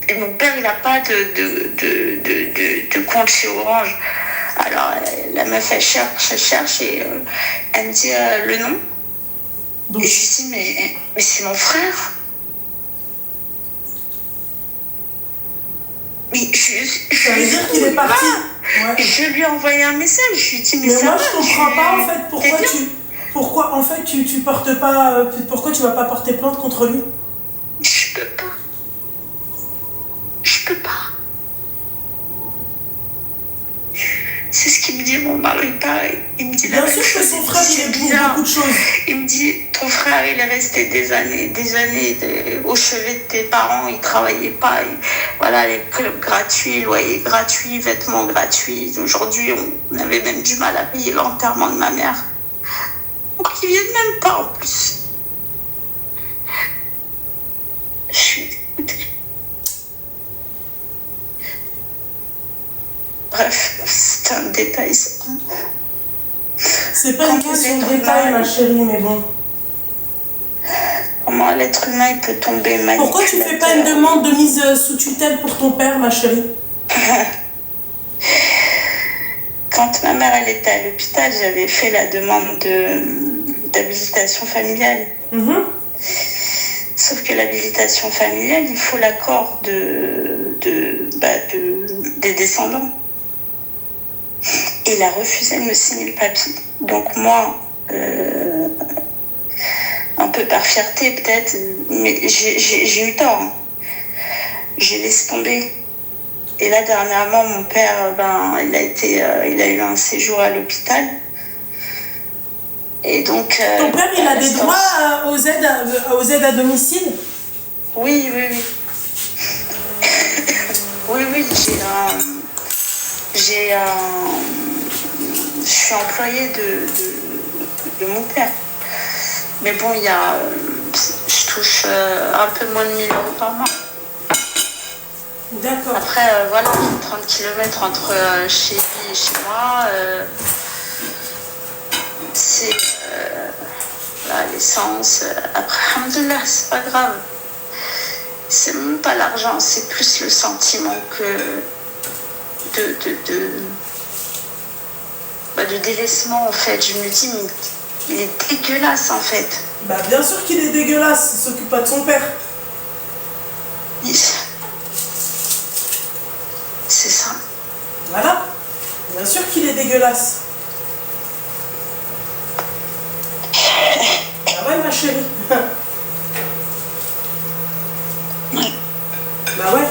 Et mon père il n'a pas de compte chez Orange. Alors la meuf elle cherche et elle me dit le nom. Donc. Et je lui dis mais c'est mon frère. Mais ça veut dire qu'il est parti. Ouais. Je lui ai envoyé un message, je lui ai dit mais moi je comprends pas en fait pourquoi en fait tu portes pas, pourquoi tu vas pas porter plainte contre lui? Je peux pas. C'est ce qu'il me dit, mon mari, pareil. Il me dit bien sûr que son frère, il est beaucoup de choses. Il me dit, ton frère, il est resté des années au chevet de tes parents, il travaillait pas. Voilà, les clubs gratuits, loyer gratuit, vêtements gratuits. Aujourd'hui, on avait même du mal à payer l'enterrement de ma mère. Donc, ils viennent même pas, en plus. Je suis dégoûtée. Bref, c'est un détail, ça. C'est pas une question de détail, ma chérie, mais bon. Comment l'être humain il peut tomber manipulateur? Pourquoi tu fais pas une demande de mise sous tutelle pour ton père, ma chérie? Quand ma mère elle était à l'hôpital, j'avais fait la demande d'habilitation familiale. Sauf que l'habilitation familiale, il faut l'accord des descendants. Il a refusé de me signer le papier. Donc moi, un peu par fierté peut-être, mais j'ai eu tort. J'ai laissé tomber. Et là, dernièrement, mon père, il a eu un séjour à l'hôpital. Et donc... Ton père, il a des droits aux aides à domicile? Oui. Oui, je suis employée de mon père. Mais bon, je touche un peu moins de 1 000 euros par mois. D'accord. Après, voilà, 30 km entre chez lui et chez moi. C'est l'essence. Après, alhamdoulilah, c'est pas grave. C'est même pas l'argent, c'est plus le sentiment que de délaissement en fait. Je me dis, mais il est dégueulasse en fait. Bah bien sûr qu'il est dégueulasse, il s'occupe pas de son père. C'est ça. Voilà. Bien sûr qu'il est dégueulasse. Ah ouais ma chérie. Ouais. Bah ouais.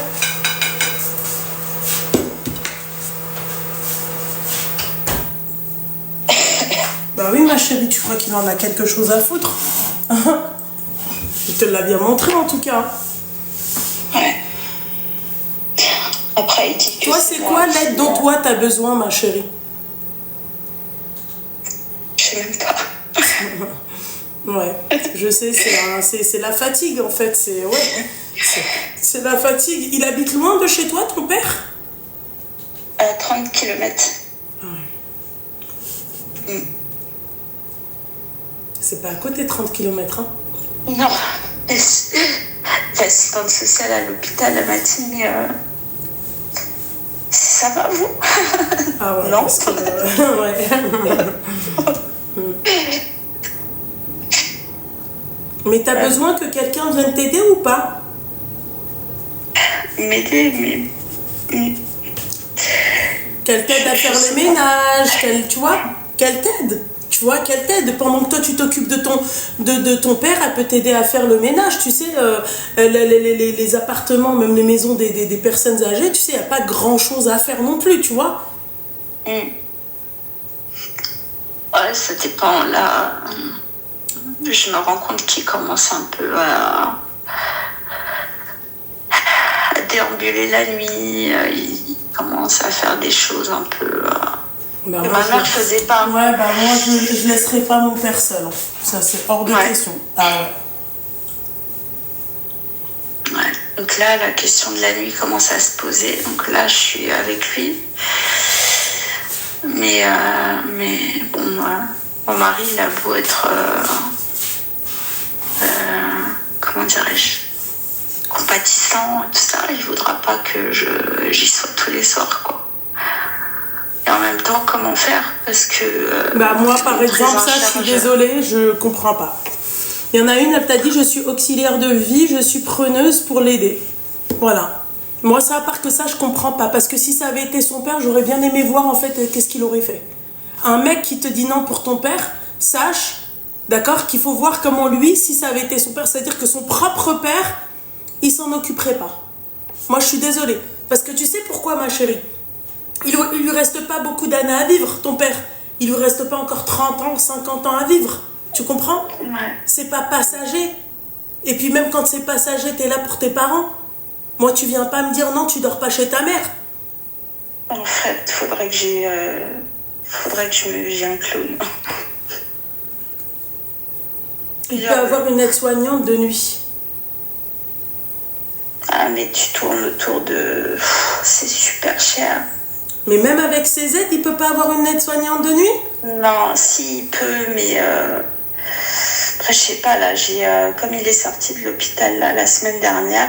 Bah oui ma chérie, tu crois qu'il en a quelque chose à foutre? Il te l'a bien montré en tout cas. Ouais. Après il dit que Toi c'est quoi l'aide dont toi t'as besoin ma chérie? Je sais même pas. Ouais, je sais, c'est la fatigue en fait, c'est la fatigue. Il habite loin de chez toi ton père? À 30 km. Ah ouais. C'est pas à côté 30 km, hein? Non. L'assistante sociale à l'hôpital, elle m'a dit, mais ça va vous? Ah ouais, non. Parce que, ouais. Mais t'as besoin que quelqu'un vienne t'aider ou pas? M'aider, mais... Qu'elle t'aide à faire le ménage, tu vois? Qu'elle t'aide. Tu vois, qu'elle t'aide. Pendant que toi, tu t'occupes de ton père, elle peut t'aider à faire le ménage. Tu sais, les appartements, même les maisons des personnes âgées, tu sais, il n'y a pas grand-chose à faire non plus, tu vois? Ouais, ça dépend. Là, je me rends compte qu'il commence un peu à déambuler la nuit. Il commence à faire des choses un peu... Bah, que ma mère faisait pas. Ouais, bah moi je laisserai pas mon père seul. Ça c'est hors de question. Ah ouais. Ouais. Donc là, la question de la nuit commence à se poser. Donc là, je suis avec lui. Mais bon, mon mari, il a beau être... comment dirais-je, compatissant et tout ça, il voudra pas que j'y sois tous les soirs, quoi. Et en même temps, comment faire? Parce que... bah moi, par exemple, ça, je suis désolée, je comprends pas. Il y en a une, elle t'a dit, je suis auxiliaire de vie, je suis preneuse pour l'aider. Voilà. Moi, ça, à part que ça, je comprends pas. Parce que si ça avait été son père, j'aurais bien aimé voir, en fait, qu'est-ce qu'il aurait fait. Un mec qui te dit non pour ton père, sache, d'accord, qu'il faut voir comment lui, si ça avait été son père, c'est-à-dire que son propre père, il s'en occuperait pas. Moi, je suis désolée. Parce que tu sais pourquoi, ma chérie? Il lui reste pas beaucoup d'années à vivre, ton père. Il lui reste pas encore 30 ans, 50 ans à vivre. Tu comprends? Ouais. C'est pas passager. Et puis même quand c'est passager, t'es là pour tes parents. Moi, tu viens pas me dire non, tu dors pas chez ta mère. En fait, faudrait que j'ai un clown. Il peut avoir une aide-soignante de nuit. Ah, mais tu tournes autour de... C'est super cher. Mais même avec ses aides, il peut pas avoir une aide-soignante de nuit? Non, si, il peut, mais... Après, je sais pas, là, comme il est sorti de l'hôpital là, la semaine dernière,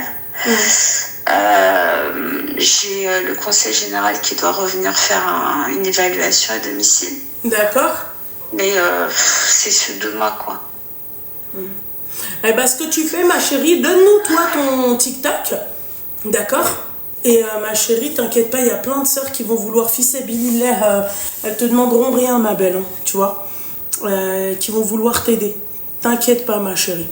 j'ai le conseil général qui doit revenir faire une évaluation à domicile. D'accord. Mais c'est sur 2 mois, quoi. Eh ben, ce que tu fais, ma chérie, donne-nous, toi, ton TikTok. D'accord? Et ma chérie, t'inquiète pas, il y a plein de sœurs qui vont vouloir fisabilillah. Elles te demanderont rien, ma belle, hein, tu vois. Qui vont vouloir t'aider. T'inquiète pas, ma chérie.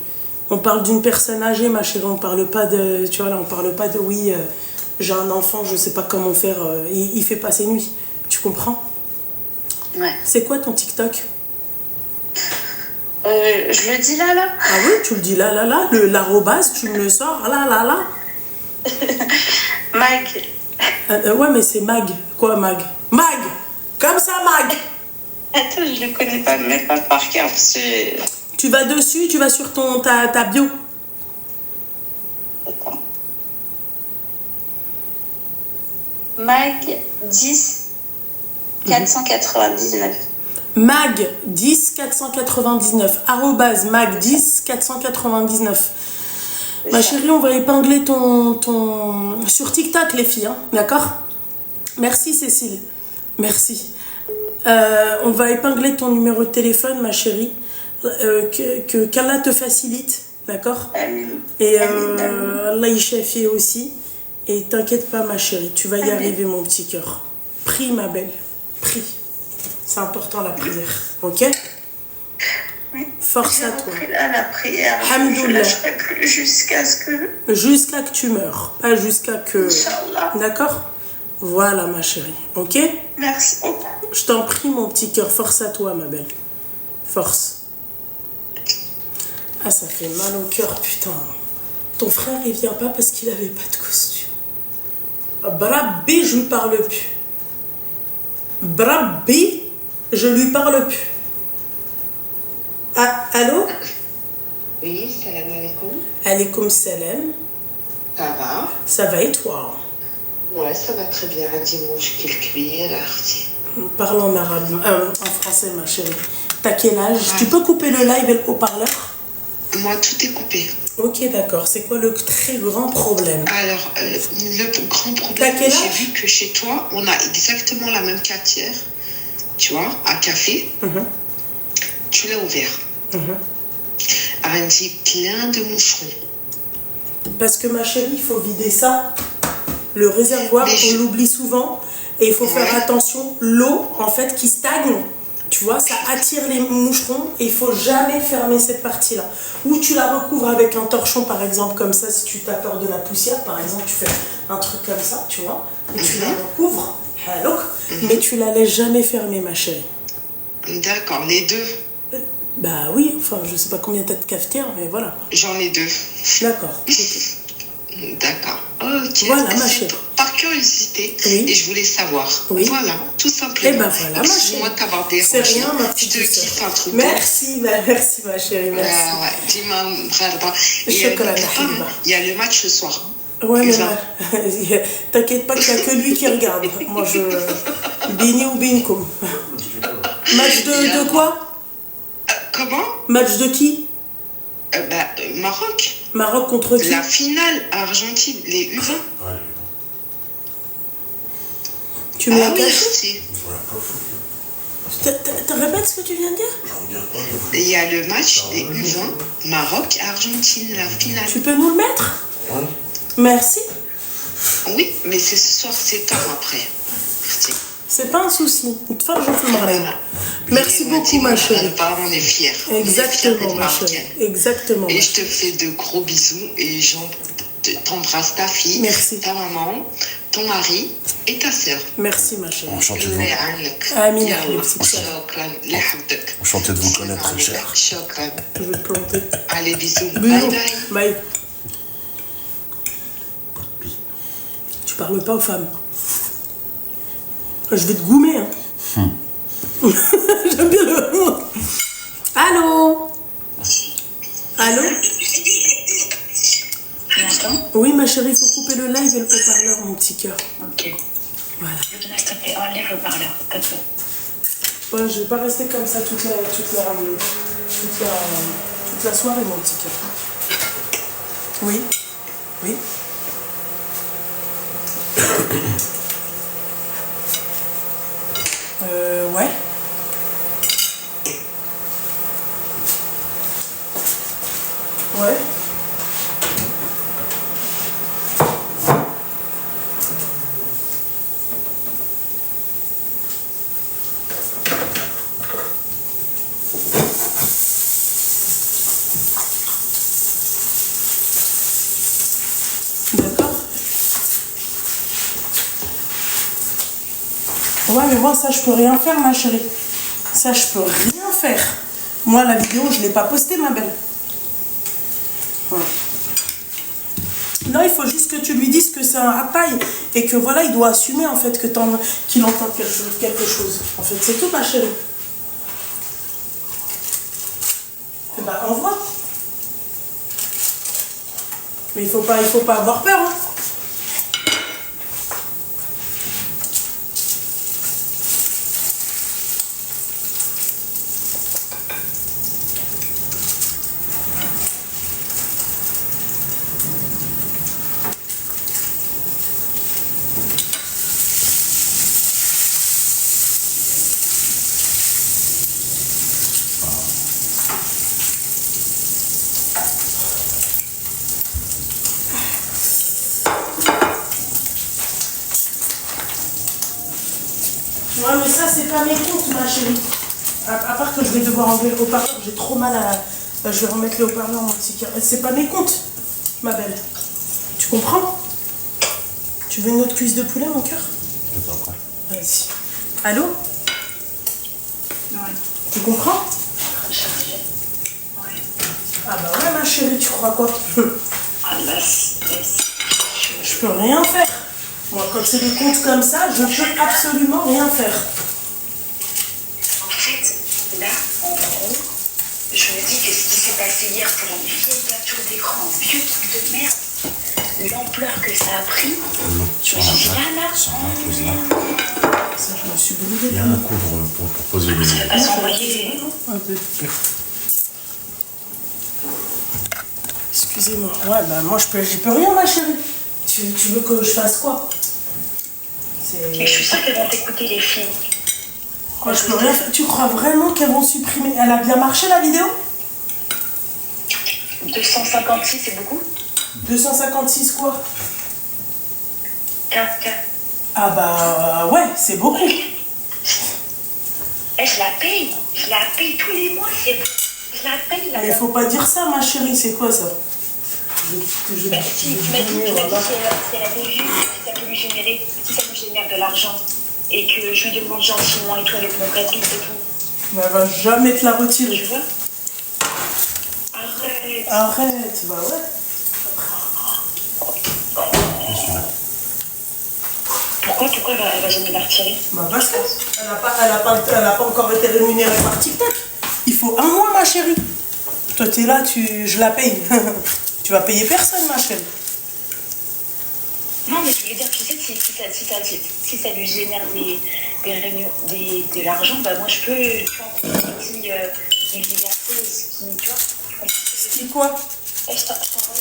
On parle d'une personne âgée, ma chérie. On parle pas de... Tu vois, là, on parle pas de... Oui, j'ai un enfant, je sais pas comment faire. Il fait pas ses nuits. Tu comprends? Ouais. C'est quoi ton TikTok? Je le dis là. Ah oui, tu le dis là. L'arrobase, tu me le sors là. Mag, Ouais, mais c'est Mag. Quoi, Mag? Mag! Comme ça, Mag! Attends, je le connais pas, même pas par cœur. Parce que... Tu vas dessus, tu vas sur ta bio. Attends. Mag 10 499. Mag 10 499. Arrobase Mag 10 499. Ma chérie, on va épingler ton... Sur TikTok, les filles, hein, d'accord? Merci, Cécile. Merci. On va épingler ton numéro de téléphone, ma chérie. Qu'Allah te facilite, d'accord? Et Allah y chafie aussi. Et t'inquiète pas, ma chérie, tu vas y arriver, mon petit cœur. Prie, ma belle. Prie. C'est important, la prière. Ok? Oui. Force à toi. Là, la prière. Hamdoullah. Je ne lâcherai plus jusqu'à ce que... Jusqu'à que tu meurs. Pas jusqu'à que... Inch'Allah. D'accord? Voilà, ma chérie. Ok? Merci beaucoup. Je t'en prie, mon petit cœur. Force à toi, ma belle. Force. Ah, ça fait mal au cœur, putain. Ton frère, il vient pas parce qu'il avait pas de costume. Brabbi, je lui parle plus. Brabbi, je lui parle plus. Ah, allô? Oui, salam alaikum. Alaikum salam. Ça va? Ça va et toi? Ouais, ça va très bien. Un dimanche qu'il cuit, Parlons en arabe, en français, ma chérie. T'as quel âge? Tu peux couper le live et le haut-parleur? Moi, tout est coupé. Ok, d'accord. C'est quoi le très grand problème? Alors, le grand problème, j'ai vu que chez toi, on a exactement la même cafetière, tu vois, à café. Tu l'as ouvert. Avec plein de moucherons. Parce que ma chérie, il faut vider ça. Le réservoir, on l'oublie souvent. Et il faut faire attention. L'eau, en fait, qui stagne, tu vois, ça attire les moucherons. Et il faut jamais fermer cette partie-là. Ou tu la recouvres avec un torchon, par exemple, comme ça. Si tu as peur de la poussière, par exemple, tu fais un truc comme ça, tu vois. Et tu la recouvres. Mais tu la laisses jamais fermer, ma chérie. D'accord, les deux. Bah oui, enfin, je sais pas combien t'as de cafetières, mais voilà. J'en ai deux. D'accord. D'accord. Ok. Voilà, ma chérie. Par curiosité, et je voulais savoir. Oui. Voilà, tout simplement. Et ben voilà, ma chérie. Excuse-moi de t'avoir dérangé. C'est rien, ma petite Je te kiffe un truc. Merci, merci, ma chérie, merci. Dis-moi, Chocolat, il y a le match ce soir. Ouais, mais t'inquiète pas qu'il n'y a que lui qui regarde. Moi, je... Bini ou Binkoum. Match de quoi? Comment? Match de qui? Maroc. Maroc contre qui? La finale Argentine, les U20. Tu me l'as caché? Tu répètes ce que tu viens de dire? Il y a le match des U20, Maroc-Argentine, la finale. Tu peux nous le mettre? Merci. Oui, mais c'est ce soir, c'est tard après. Merci. C'est pas un souci. Enfin, je filmerai. Merci beaucoup, ma chérie. On est fiers. Exactement, ma chérie. Exactement. Et je te fais de gros bisous et t'embrasse ta fille, merci. Ta maman, ton mari et ta sœur. Merci, ma chérie. Enchanté de vous. Amin. Enchanté de vous connaître, très cher. Je vais te planter. Allez, bisous. Bye bye. Bye. Tu parles pas aux femmes. Je vais te goumer, hein. J'aime bien le... Allô? Allô? Oui, ma chérie, il faut couper le live et le haut-parleur, mon petit cœur. Ok. Voilà. S'il te plaît, enlève le haut-parleur. Ouais, je vais pas rester comme ça toute la soirée, mon petit cœur. Oui. Oui. Ouais. Ouais. D'accord. Ouais, mais moi, ça, je peux rien faire, ma chérie. Ça, je peux rien faire. Moi, la vidéo, je l'ai pas postée, ma belle. Ouais. Là, il faut juste que tu lui dises que c'est un rapaille et que voilà, il doit assumer en fait que qu'il entend quelque chose. En fait, c'est tout, ma chérie. Et bah, envoie. Mais il faut pas avoir peur, hein. Ouais, mais ça, c'est pas mes comptes, ma chérie. À part que je vais devoir enlever le haut-parleur, j'ai trop mal à... Je vais remettre le haut-parleur, moi, c'est pas mes comptes, ma belle. Tu comprends? Tu veux une autre cuisse de poulet, mon cœur? Vas-y. Allô? Ouais. Tu comprends? Ouais. Ah bah ouais, ma chérie, tu crois quoi? Ah là, Je peux rien faire. Moi, quand c'est des comptes comme ça, je peux absolument rien faire. En fait, là, en gros, je me dis que ce qui s'est passé hier pour une vieille capture d'écran, un vieux truc de merde, l'ampleur que ça a pris, je me suis dit, là, Ça je me suis brûlée. Il y a un couvre pour poser les... ça va pas s'envoyer. Un peu. Excusez-moi. Ouais, bah moi, j'y peux rien, ma chérie. Tu veux que je fasse quoi? Mais je suis sûre qu'elles vont t'écouter, les filles. Moi, je peux rien faire. Tu crois vraiment qu'elles vont supprimer? Elle a bien marché, la vidéo? 256, c'est beaucoup? 256 quoi? 4. Ah bah ouais, c'est beaucoup. Eh, je la paye tous les mois, c'est bon. Je la paye, là. Mais faut pas dire ça, ma chérie, c'est quoi ça? Mais si, tu m'as dit si elle a des vues, si ça peut lui générer, si ça lui génère de l'argent, et que je lui demande gentiment et tout avec mon gâteau et tout. Mais elle va jamais te la retirer. Tu vois? Arrête. Arrête, bah ouais. Pourquoi elle va jamais la retirer? Bah parce qu'elle n'a pas encore été rémunérée par TikTok. Il faut un mois, ma chérie. Toi, t'es là, je la paye. Tu vas payer personne, ma chérie. Non, mais je veux dire, tu sais, si ça lui génère de l'argent, bah moi je peux, tu vois, lui verser ce qui, tu vois. C'est quoi? Je t'envoie.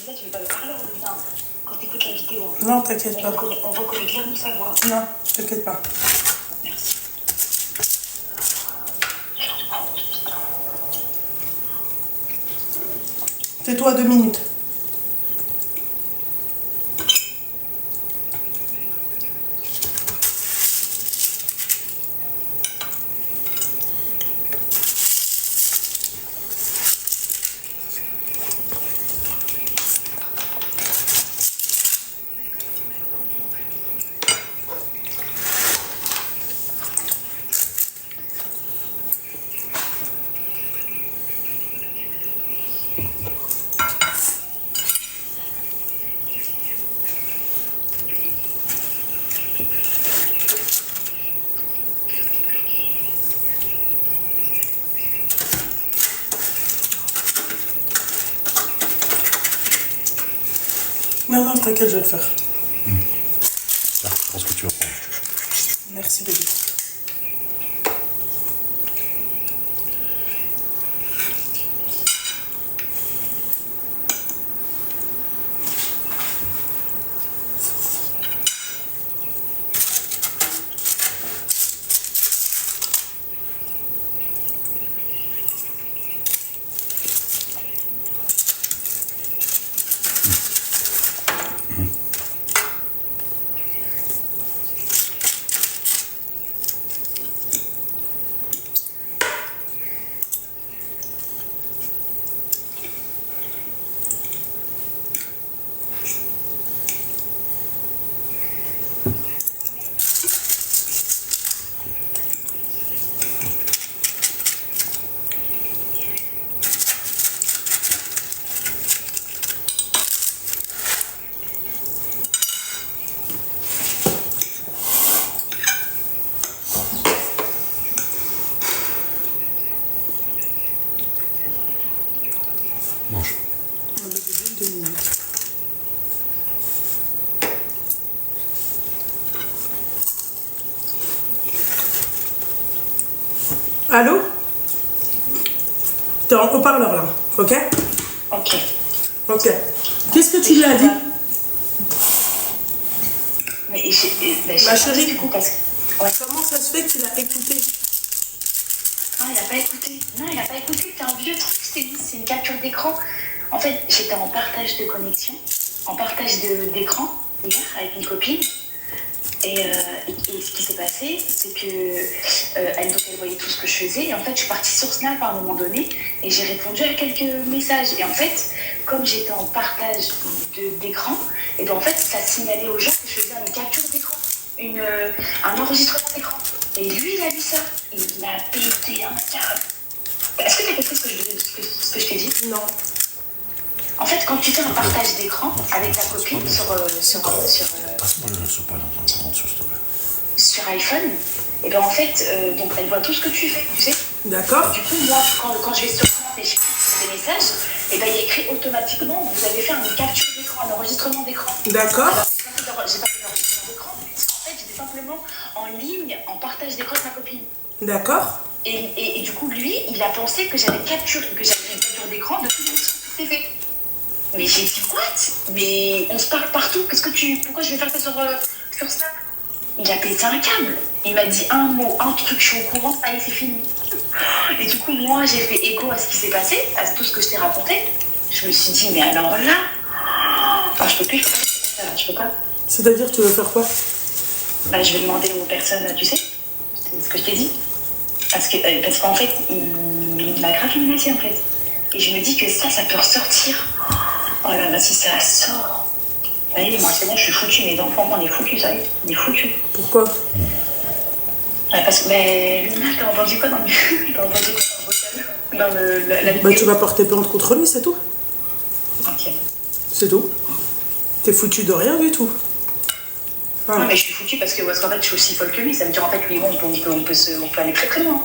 Là, tu veux pas me parler, non. Quand t'écoutes la vidéo. Non, t'inquiète pas. On reconnaît clairement sa voix. Non, t'inquiète pas. Merci. Tais-toi 2 minutes. Non, t'inquiète, je vais le faire. Je pense que tu vas prendre. Merci, bébé. Mange. On va juste 2 minutes. Allô? T'es en haut-parleur là, ok? Ok. Ok. Qu'est-ce que tu lui as dit? Mais Ma chérie, du coup, parce que... Ouais. comment ça se fait que tu l'as écouté? Non, il n'a pas écouté. Non, il n'a pas écouté. C'est un vieux truc, je t'ai dit. C'est une capture d'écran. En fait, j'étais en partage de connexion, en partage d'écran hier avec une copine. Et ce qui s'est passé, c'est que elle voyait tout ce que je faisais. Et en fait, je suis partie sur Snap à un moment donné et j'ai répondu à quelques messages. Et en fait, comme j'étais en partage d'écran, et ben en fait, ça signalait aux gens que je faisais une capture d'écran, un enregistrement d'écran. Et lui, il a vu ça. Il m'a pété un câble. Est-ce que tu as compris ce que je t'ai dit? Non. En fait, quand tu fais un partage d'écran avec ta copine sur iPhone, et ben en fait, donc elle voit tout ce que tu fais, tu sais. D'accord. Du coup, moi, quand je vais sur Snap et je clique sur des messages, et ben il est écrit automatiquement, vous avez fait une capture d'écran, un enregistrement d'écran. D'accord. Alors, j'ai pas fait d'enregistrement d'écran, parce qu'en fait, j'étais simplement en ligne, en partage d'écran avec ma copine. D'accord. Et du coup, lui, il a pensé que j'avais une capture d'écran de tout ce que j'ai fait. Mais j'ai dit, what? Mais on se parle partout, pourquoi je vais faire ça sur Snap? Il a pété un câble. Il m'a dit un mot, un truc, je suis au courant, ça y est, c'est fini. Et du coup, moi, j'ai fait écho à ce qui s'est passé, à tout ce que je t'ai raconté. Je me suis dit, mais alors là, enfin, je peux plus, je peux pas. C'est-à-dire, tu veux faire quoi? Bah, je vais demander aux personnes, tu sais, c'est ce que je t'ai dit. Parce qu'en fait, il m'a grave menacé, en fait. Et je me dis que ça peut ressortir. Oh là là, si ça sort. Ça y est, moi, c'est bon, je suis foutue. Mes enfants, on est foutus, ça y est, on est foutus. Pourquoi? Parce que, mais, Luna, t'as entendu quoi dans le la vidéo? Bah, tu vas porter plainte contre lui, c'est tout. Ok. C'est tout. T'es foutu de rien du tout. Ah. Non, mais je suis foutue parce qu'en fait, je suis aussi folle que lui. Ça veut dire, en fait, lui, on peut aller très très loin.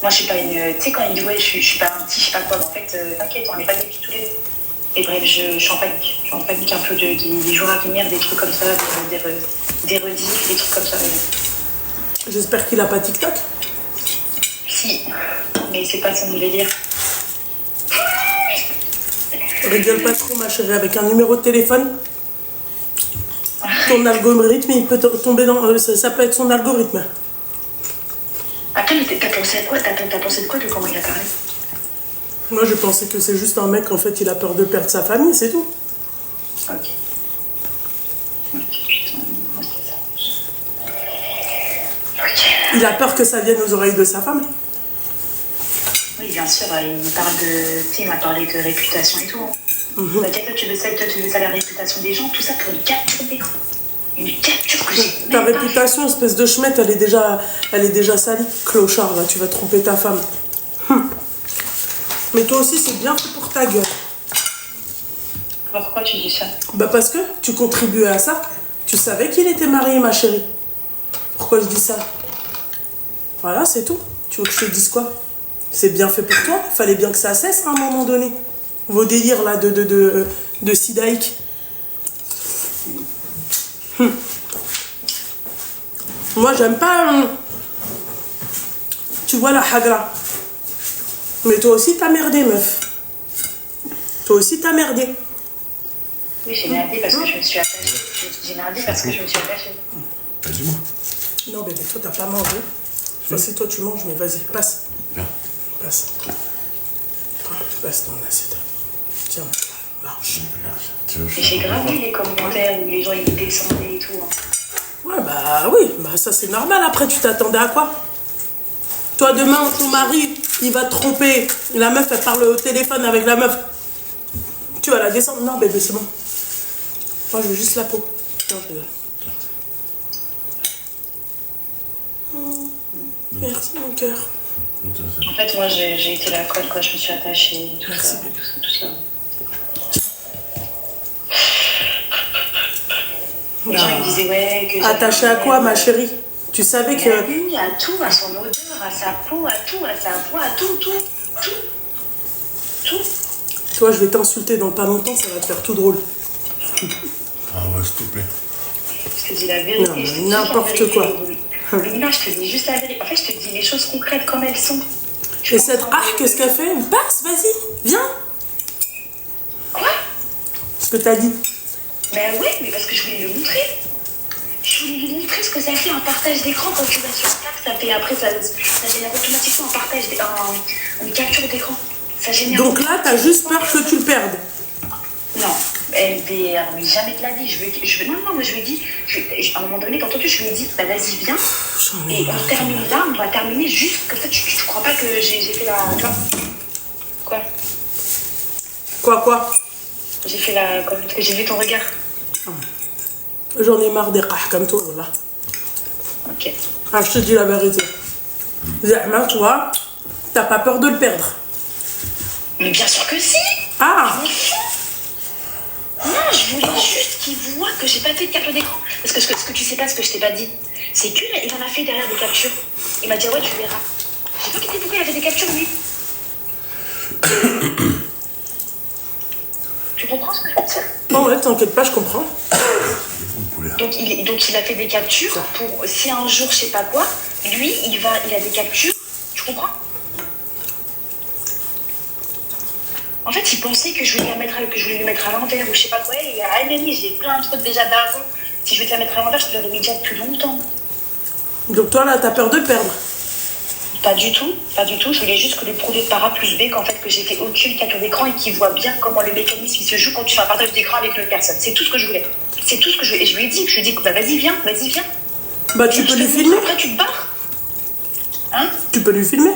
Moi, je suis pas une. Tu sais, quand il dit, ouais, je suis pas un petit, je sais pas quoi, mais en fait, t'inquiète, on est pas des petits tous les deux. Et bref, je suis en panique. Je suis en panique un peu des jours à venir, des trucs comme ça, des rediffs, des trucs comme ça. J'espère qu'il a pas TikTok. Si, mais c'est pas son délire. Rigole pas trop, ma chérie, avec un numéro de téléphone. Ton algorithme, il peut tomber dans. Ça peut être son algorithme. Après, mais t'as pensé à quoi? T'as pensé de quoi de comment il a parlé? Moi, je pensais que c'est juste un mec, en fait, il a peur de perdre sa famille, c'est tout. Ok. Putain, ok. Il a peur que ça vienne aux oreilles de sa femme. Oui, bien sûr, il parle de. Tu sais, il m'a parlé de réputation et tout. Toi, tu veux ça, la réputation des gens, tout ça pour une capture d'écran. Une capture que j'ai. Ta réputation, espèce de chemette, elle est déjà salie. Clochard, là, tu vas tromper ta femme. Mais toi aussi, c'est bien fait pour ta gueule. Pourquoi tu dis ça? Bah parce que tu contribuais à ça. Tu savais qu'il était marié, ma chérie. Pourquoi je dis ça? Voilà, c'est tout. Tu veux que je te dise quoi? C'est bien fait pour toi. Il fallait bien que ça cesse à un moment donné. Vos délires là de sidaïque. Moi, j'aime pas... Tu vois la hagra. Mais toi aussi, t'as merdé, meuf. Toi aussi, t'as merdé. Oui, j'ai merdé parce que je me suis attachée. J'ai merdé parce que je me suis attachée. Bah, dis-moi. Non, bébé, toi, t'as pas mangé. Enfin, c'est toi, tu manges, mais vas-y, passe. Viens. Passe. Passe ton assiette. Tiens, marche. Et j'ai grave vu les commentaires où les gens ils descendaient et tout. Ouais, bah oui, bah ça c'est normal. Après, tu t'attendais à quoi? Toi, demain, ton mari, il va te tromper. La meuf, elle parle au téléphone avec la meuf. Tu vas la descendre? Non, bébé, c'est bon. Moi, je veux juste la peau. Non, je rigole. Oh, merci, mon cœur. En fait, moi, j'ai été la colle quand je me suis attachée. Tout merci, ça, bébé. tout ça. Les gens ils me disaient, ouais, que... Attachée à quoi, ma chérie? Tu savais que... Oui, à tout, à son odeur, à sa peau, à tout, à sa voix, à tout. Toi, je vais t'insulter dans pas longtemps, ça va te faire tout drôle. Ah ouais, s'il te plaît. Je te dis la vérité. Non, je te dis n'importe la vérité. quoi. Lina, je te dis juste la vérité. En fait, je te dis les choses concrètes comme elles sont. Et cette qu'est-ce qu'elle fait? Passe, vas-y, viens. Quoi? Ce que t'as dit. Ben ouais, mais parce que je voulais le montrer. Je voulais lui montrer ce que ça fait un partage d'écran quand tu vas sur Snap, ça fait après ça génère automatiquement un partage une capture d'écran. Ça génère. Donc là, t'as juste peur que tu le perdes. Non, elle mais jamais te l'a dit. Non, mais je lui ai dit, à un moment donné, quand entendu, je lui ai dit, bah vas-y, viens. Et on termine là, on va terminer juste comme ça. Tu crois pas que j'ai fait la. Quoi? Quoi? J'ai fait la. Quoi? Parce que j'ai vu ton regard. J'en ai marre des qah comme toi, là. Ok. Ah, je te dis la vérité. Zahma, toi, t'as pas peur de le perdre. Mais bien sûr que si. Ah. Je m'en fous. Non, je voulais juste qu'il voit que j'ai pas fait de capture d'écran. Parce que ce que tu sais pas, ce que je t'ai pas dit, c'est qu'il en a fait derrière des captures. Il m'a dit, ouais, tu verras. J'ai pas compris pourquoi il a fait des captures, lui. Tu comprends ce que je veux dire? Bon, ouais, t'inquiète pas, je comprends. Donc il a fait des captures pour si un jour je sais pas quoi, lui il a des captures, tu comprends? En fait il pensait que je voulais lui mettre à l'envers ou je sais pas quoi, et à Amélie j'ai plein de trucs déjà d'avant. Si je vais te la mettre à l'envers, je te l'aurais mis déjà depuis longtemps. Donc toi là t'as peur de perdre? Pas du tout, je voulais juste que le prouver par A plus B qu'en fait que j'ai fait aucune capture d'écran et qu'il voit bien comment le mécanisme il se joue quand tu fais un partage d'écran avec une personne. C'est tout ce que je voulais. C'est tout ce que je voulais. Et je lui ai dit, bah vas-y viens. Bah tu peux lui filmer. Après tu te barres. Hein? Tu peux lui filmer.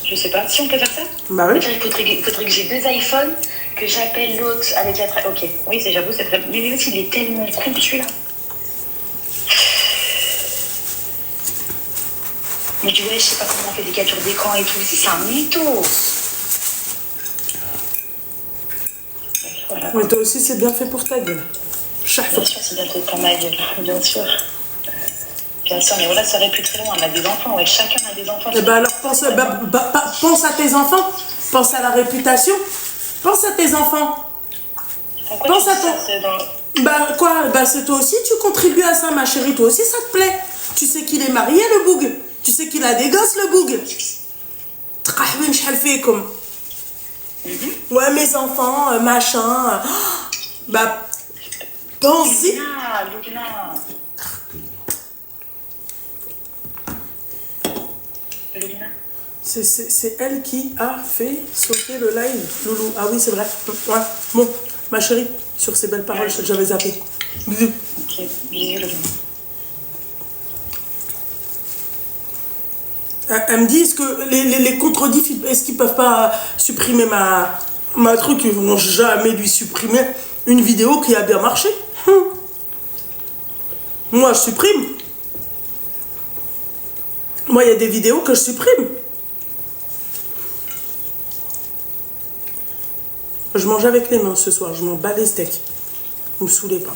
Je sais pas, si on peut faire ça. Bah oui. Il faudrait que j'ai 2 iPhones, que j'appelle l'autre avec la ok, oui j'avoue c'est très. Mais aussi il est tellement con celui-là. Mais tu vois, je sais pas comment on fait des captures d'écran et tout. C'est un mytho. Voilà. Mais toi aussi, c'est bien fait pour ta gueule. Bien sûr, c'est bien fait pour ma gueule. Bien sûr. Bien sûr, mais voilà, ça aurait pu très loin. On a des enfants, ouais. Chacun a des enfants. Et bah alors, pense à tes enfants. Pense à la réputation. Pense à tes enfants. Pense à ton... Bah quoi? Bah c'est toi aussi, tu contribues à ça, ma chérie. Toi aussi, ça te plaît. Tu sais qu'il est marié, le boug. Tu sais qu'il a des gosses, le boug. Ouais, mes enfants, machin. Bah, pense-y. C'est elle qui a fait sauter le live, Loulou. Ah oui, c'est vrai. Ouais. Bon, ma chérie, sur ces belles paroles, j'avais zappé. Bisous. Ok, bisous, Loulou. Elle me dit, est-ce que les contredits, est-ce qu'ils peuvent pas supprimer ma truc? Ils vont jamais lui supprimer une vidéo qui a bien marché. Moi, je supprime. Moi, il y a des vidéos que je supprime. Je mange avec les mains ce soir. Je m'en bats les steaks. Vous me saoulez pas.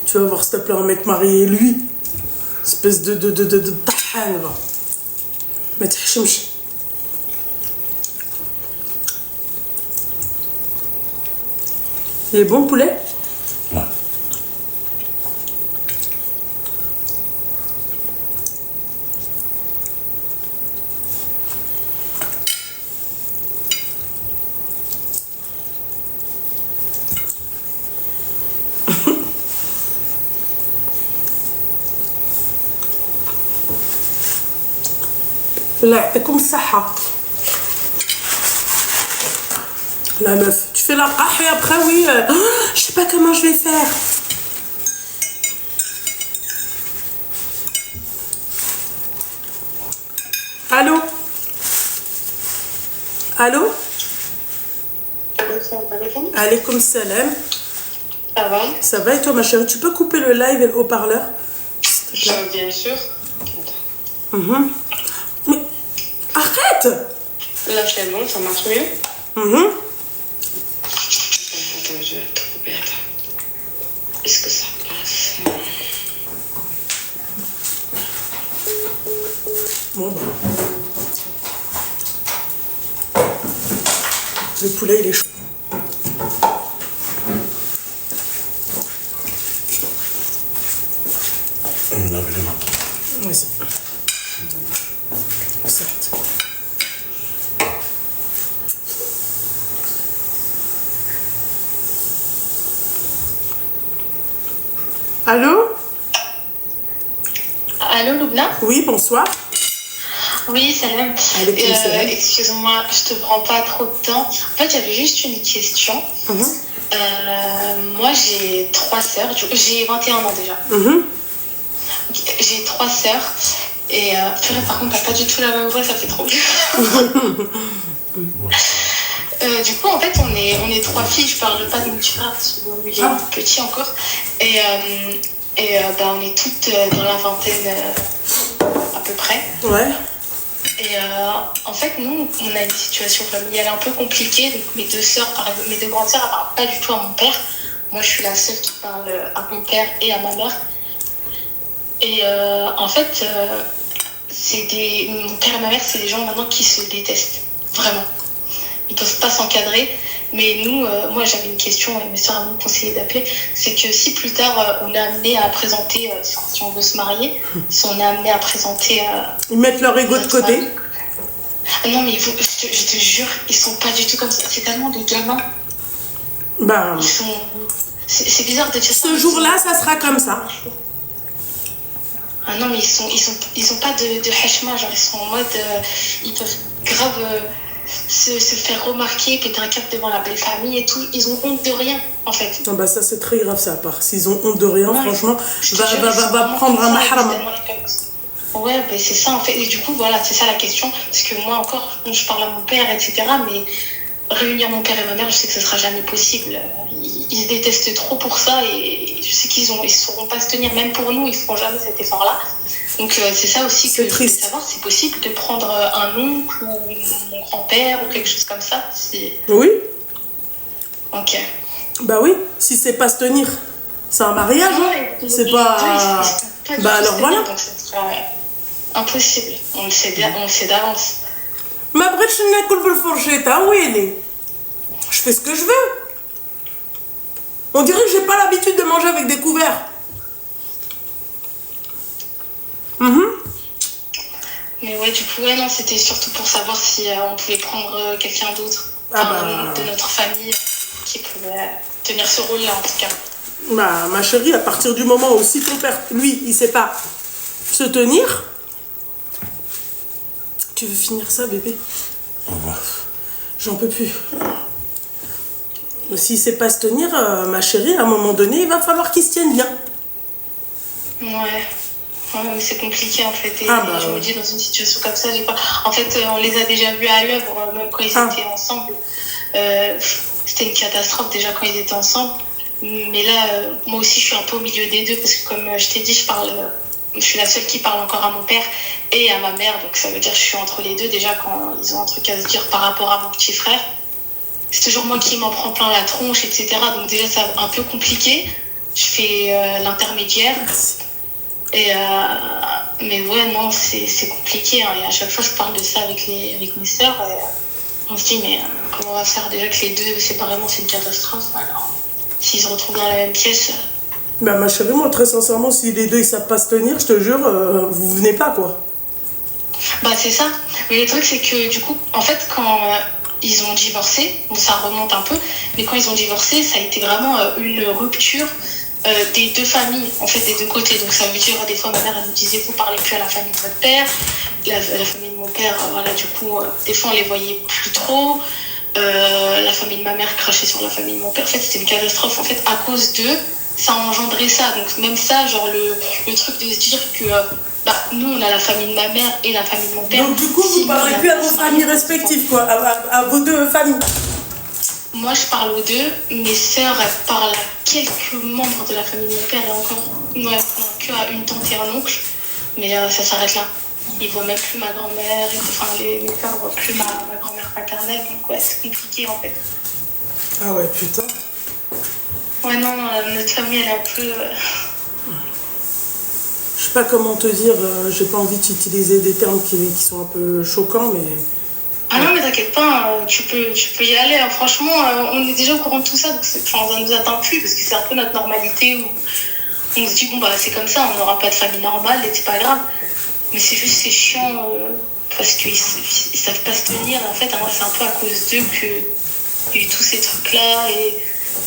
Tu vas voir, s'il te plaît, un mec marié, lui. Espèce de tahan, va. Mais t'hachemchi. Il est bon, le poulet? Ouais. Là, c'est comme ça. La meuf, tu fais la et après, oui, je sais pas comment je vais faire. Allô? Allô? Alaykoum salam. Ça va? Ça va et toi, ma chérie? Tu peux couper le live et le haut-parleur? Bien sûr. Mais arrête! Là, c'est bon, ça marche mieux. Attends, je vais te couper. Attends. Est-ce que ça passe? Le poulet, il est chaud. Lave les mains. Vas-y. Certes. Allô? Allô, Loubna? Oui, bonsoir. Oui, salam. Alaykoum salam. Excuse-moi, je te prends pas trop de temps. En fait, j'avais juste une question. Moi, j'ai 3 sœurs. J'ai 21 ans déjà. J'ai 3 sœurs. Et purée, par contre, t'as pas du tout la même voix, ça fait trop bien. Du coup, en fait, on est 3 filles. Je parle pas de mon petit frère parce que lui, il est petit encore. Et on est toutes dans la vingtaine à peu près. Ouais. Et en fait, nous, on a une situation familiale un peu compliquée. Donc, mes deux grandes sœurs, elles parlent pas du tout à mon père. Moi, je suis la seule qui parle à mon père et à ma mère. Et en fait, mon père et ma mère, c'est des gens maintenant qui se détestent. Vraiment. Ils peuvent pas s'encadrer. Mais nous, moi, j'avais une question et mes soeurs m'ont conseillé d'appeler. C'est que si plus tard, on est amené à présenter, si on veut se marier, si on est amené à présenter... Ils mettent leur ego de côté. Non, mais je te jure, ils sont pas du tout comme ça. C'est tellement des gamins. Ben, Ils sont... C'est bizarre de dire ça. ce jour-là, ça sera comme ça. Ah non, mais ils ont pas de hachma, genre ils sont en mode... ils peuvent grave... se faire remarquer, péter un cap devant la belle famille et tout, ils ont honte de rien en fait. Non, bah ça c'est très grave ça, à part s'ils ont honte de rien, Non, franchement, va vraiment prendre un ça, mahram. Ouais, bah c'est ça en fait, et du coup voilà, c'est ça la question, parce que moi encore, je parle à mon père, etc., mais réunir mon père et ma mère, je sais que ce sera jamais possible. Ils se détestent trop pour ça, et je sais qu'ils sauront pas se tenir, même pour nous, ils feront jamais cet effort-là. Donc c'est ça aussi que je voulais savoir, c'est possible de prendre un oncle ou mon grand-père ou quelque chose comme ça Oui. Ok. Bah oui, si c'est pas se tenir, c'est un mariage, hein. C'est pas... Bah alors voilà. Donc ce sera impossible, on le sait d'avance. Ma bretche n'écoule pour le fourchetta, oui, elle est. Je fais ce que je veux. On dirait que j'ai pas l'habitude de manger avec des couverts. Mais ouais, du coup, ouais, non, c'était surtout pour savoir si on pouvait prendre quelqu'un d'autre de notre famille qui pouvait tenir ce rôle-là, en tout cas. Bah, ma chérie, à partir du moment où si ton père, lui, il sait pas se tenir... Tu veux finir ça, bébé? J'en peux plus. S'il sait pas se tenir, ma chérie, à un moment donné, il va falloir qu'il se tienne bien. Ouais, mais c'est compliqué en fait. Et je me dis, dans une situation comme ça, j'ai pas. En fait, on les a déjà vus à l'œuvre, même quand ils étaient ensemble. C'était une catastrophe déjà quand ils étaient ensemble. Mais là, moi aussi, je suis un peu au milieu des deux parce que, comme je t'ai dit, je suis la seule qui parle encore à mon père et à ma mère. Donc, ça veut dire que je suis entre les deux déjà quand ils ont un truc à se dire par rapport à mon petit frère. C'est toujours moi qui m'en prends plein la tronche, etc. Donc, déjà, c'est un peu compliqué. Je fais l'intermédiaire. Mais ouais, non, c'est compliqué. Hein. Et à chaque fois, je parle de ça avec mes sœurs. On se dit, mais comment on va faire déjà que les deux séparément, c'est une catastrophe. Alors, s'ils se retrouvent dans la même pièce... Bah, ma chérie, moi, très sincèrement, si les deux, ils savent pas se tenir, je te jure, vous venez pas, quoi. Bah, c'est ça. Mais le truc, c'est que, du coup, en fait, quand ils ont divorcé, bon, ça remonte un peu, mais quand ils ont divorcé, ça a été vraiment une rupture des deux familles, en fait, des deux côtés. Donc, ça veut dire, des fois, ma mère, elle me disait, vous parlez plus à la famille de votre père. La famille de mon père, voilà, du coup, des fois, on les voyait plus trop. La famille de ma mère crachait sur la famille de mon père. En fait, c'était une catastrophe. En fait, à cause d'eux, ça a engendré ça. Donc, même ça, genre, le truc de se dire que nous, on a la famille de ma mère et la famille de mon père. Donc, du coup, vous parlez plus à vos familles respectives, quoi, à vos deux familles. Moi, je parle aux deux. Mes sœurs, elles parlent à quelques membres de la famille de mon père et encore, qu'à une tante et un oncle. Mais ça s'arrête là. Ils voient même plus ma grand-mère. Enfin, mes sœurs ne voient plus ma grand-mère paternelle. Donc, ouais, c'est compliqué, en fait. Ah ouais, putain. Ouais, non, notre famille, elle est un peu... Je sais pas comment te dire, j'ai pas envie d'utiliser des termes qui sont un peu choquants, mais... Ah non, mais t'inquiète pas, tu peux y aller. Hein. Franchement, on est déjà au courant de tout ça, donc ça nous atteint plus, parce que c'est un peu notre normalité où on se dit, bon, bah, c'est comme ça, on n'aura pas de famille normale et c'est pas grave. Mais c'est juste, c'est chiant, parce qu'ils savent pas se tenir. En fait, moi, c'est un peu à cause d'eux qu'il y a eu tous ces trucs-là,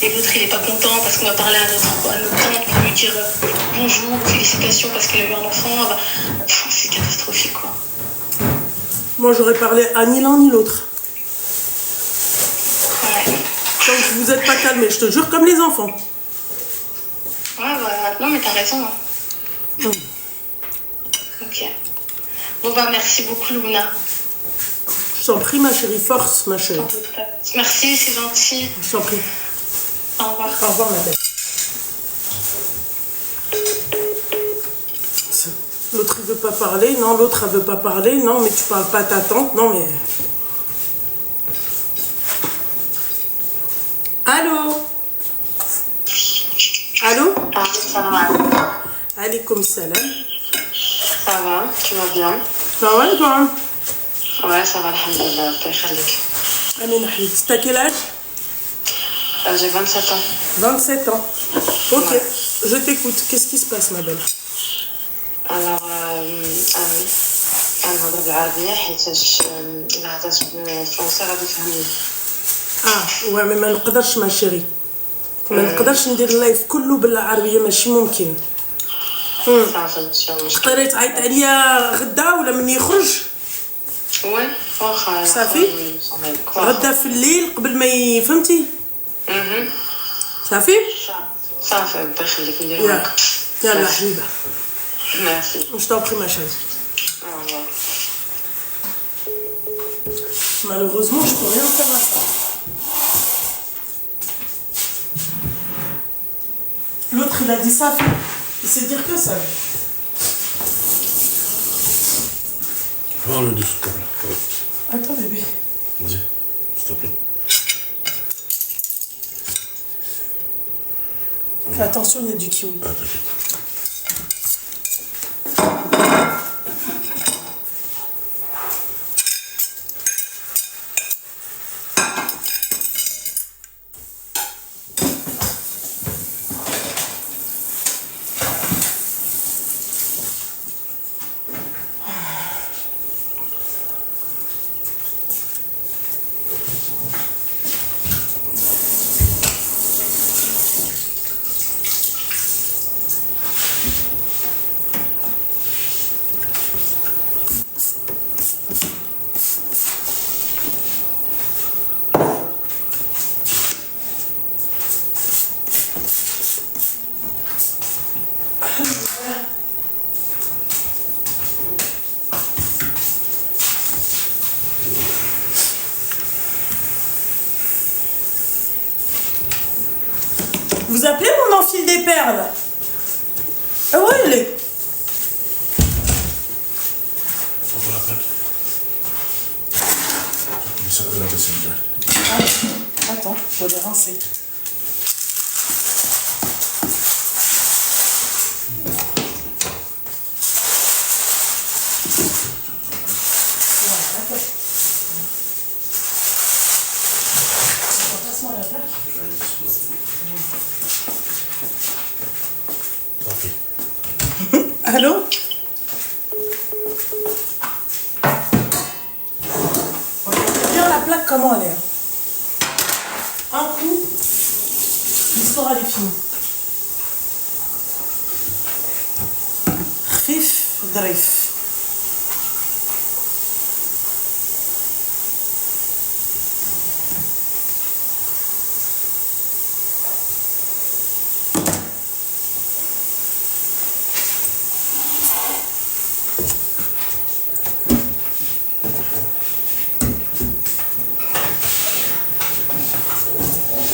et l'autre, il est pas content parce qu'on va parler à notre tante pour lui dire bonjour, félicitations parce qu'elle a eu un enfant. Bah, c'est catastrophique, quoi. Moi, j'aurais parlé à ni l'un ni l'autre. Ouais. Tant que vous êtes pas calmés, je te jure, comme les enfants. Ouais, bah, non, mais t'as raison. Hein. Ok. Bon, bah, merci beaucoup, Luna. Je t'en prie, ma chérie, force, ma chérie. Merci, c'est gentil. Je t'en prie. Au revoir. Au revoir, ma belle. L'autre, il veut pas parler. Non, l'autre, elle veut pas parler. Non, mais tu parles pas à ta tante. Non, mais... Allô? Allô? Ah, ça va. Alaykoum salam. Ça va, tu vas bien? Ça va, et toi? Ouais, ça va, alhamdoulilah, Allah yakhalik. Amin Ahmed. T'as quel âge? J'ai 27 ans. 27 ans. Ok, Ouais. je t'écoute. Qu'est-ce qui se passe, ma belle? Alors, أنا نهضر بالعربية حيتاش إلا هضرت بالفرنسي غادي يفهمني. ouais, mais ما نقدرش ما شيري. ما نقدرش ندير اللايف كله بالعربية، ماشي ممكن. صافي ماشي مشكل. تقدري تعيط عليا غدا ولا مني يخرج؟ وي واخا. صافي؟ غدا في الليل قبل ما فهمتي؟ صافي؟ صافي الله يخليك نديرو هكا. يلا حبيبة. ميرسي. Je t'en prie, ma chérie. Au revoir. Malheureusement, je peux rien faire à ça. L'autre, il a dit ça. Il sait dire que ça. Prends le dessus, s'il te plaît. Attends, bébé. Vas-y, s'il te plaît. Fais attention, il y a du kiwi. Ah, t'inquiète. Vous appelez mon enfile des perles? Ah ouais, elle est. On va la plaque. Mais ça peut la baisser direct. Ah, attends, je dois les rincer. Passe-moi la plaque. Allô? Regardez bien la plaque comment elle est. Un coup, l'histoire elle est finie. Khfif, drif.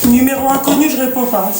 Numéro inconnu, je réponds pas.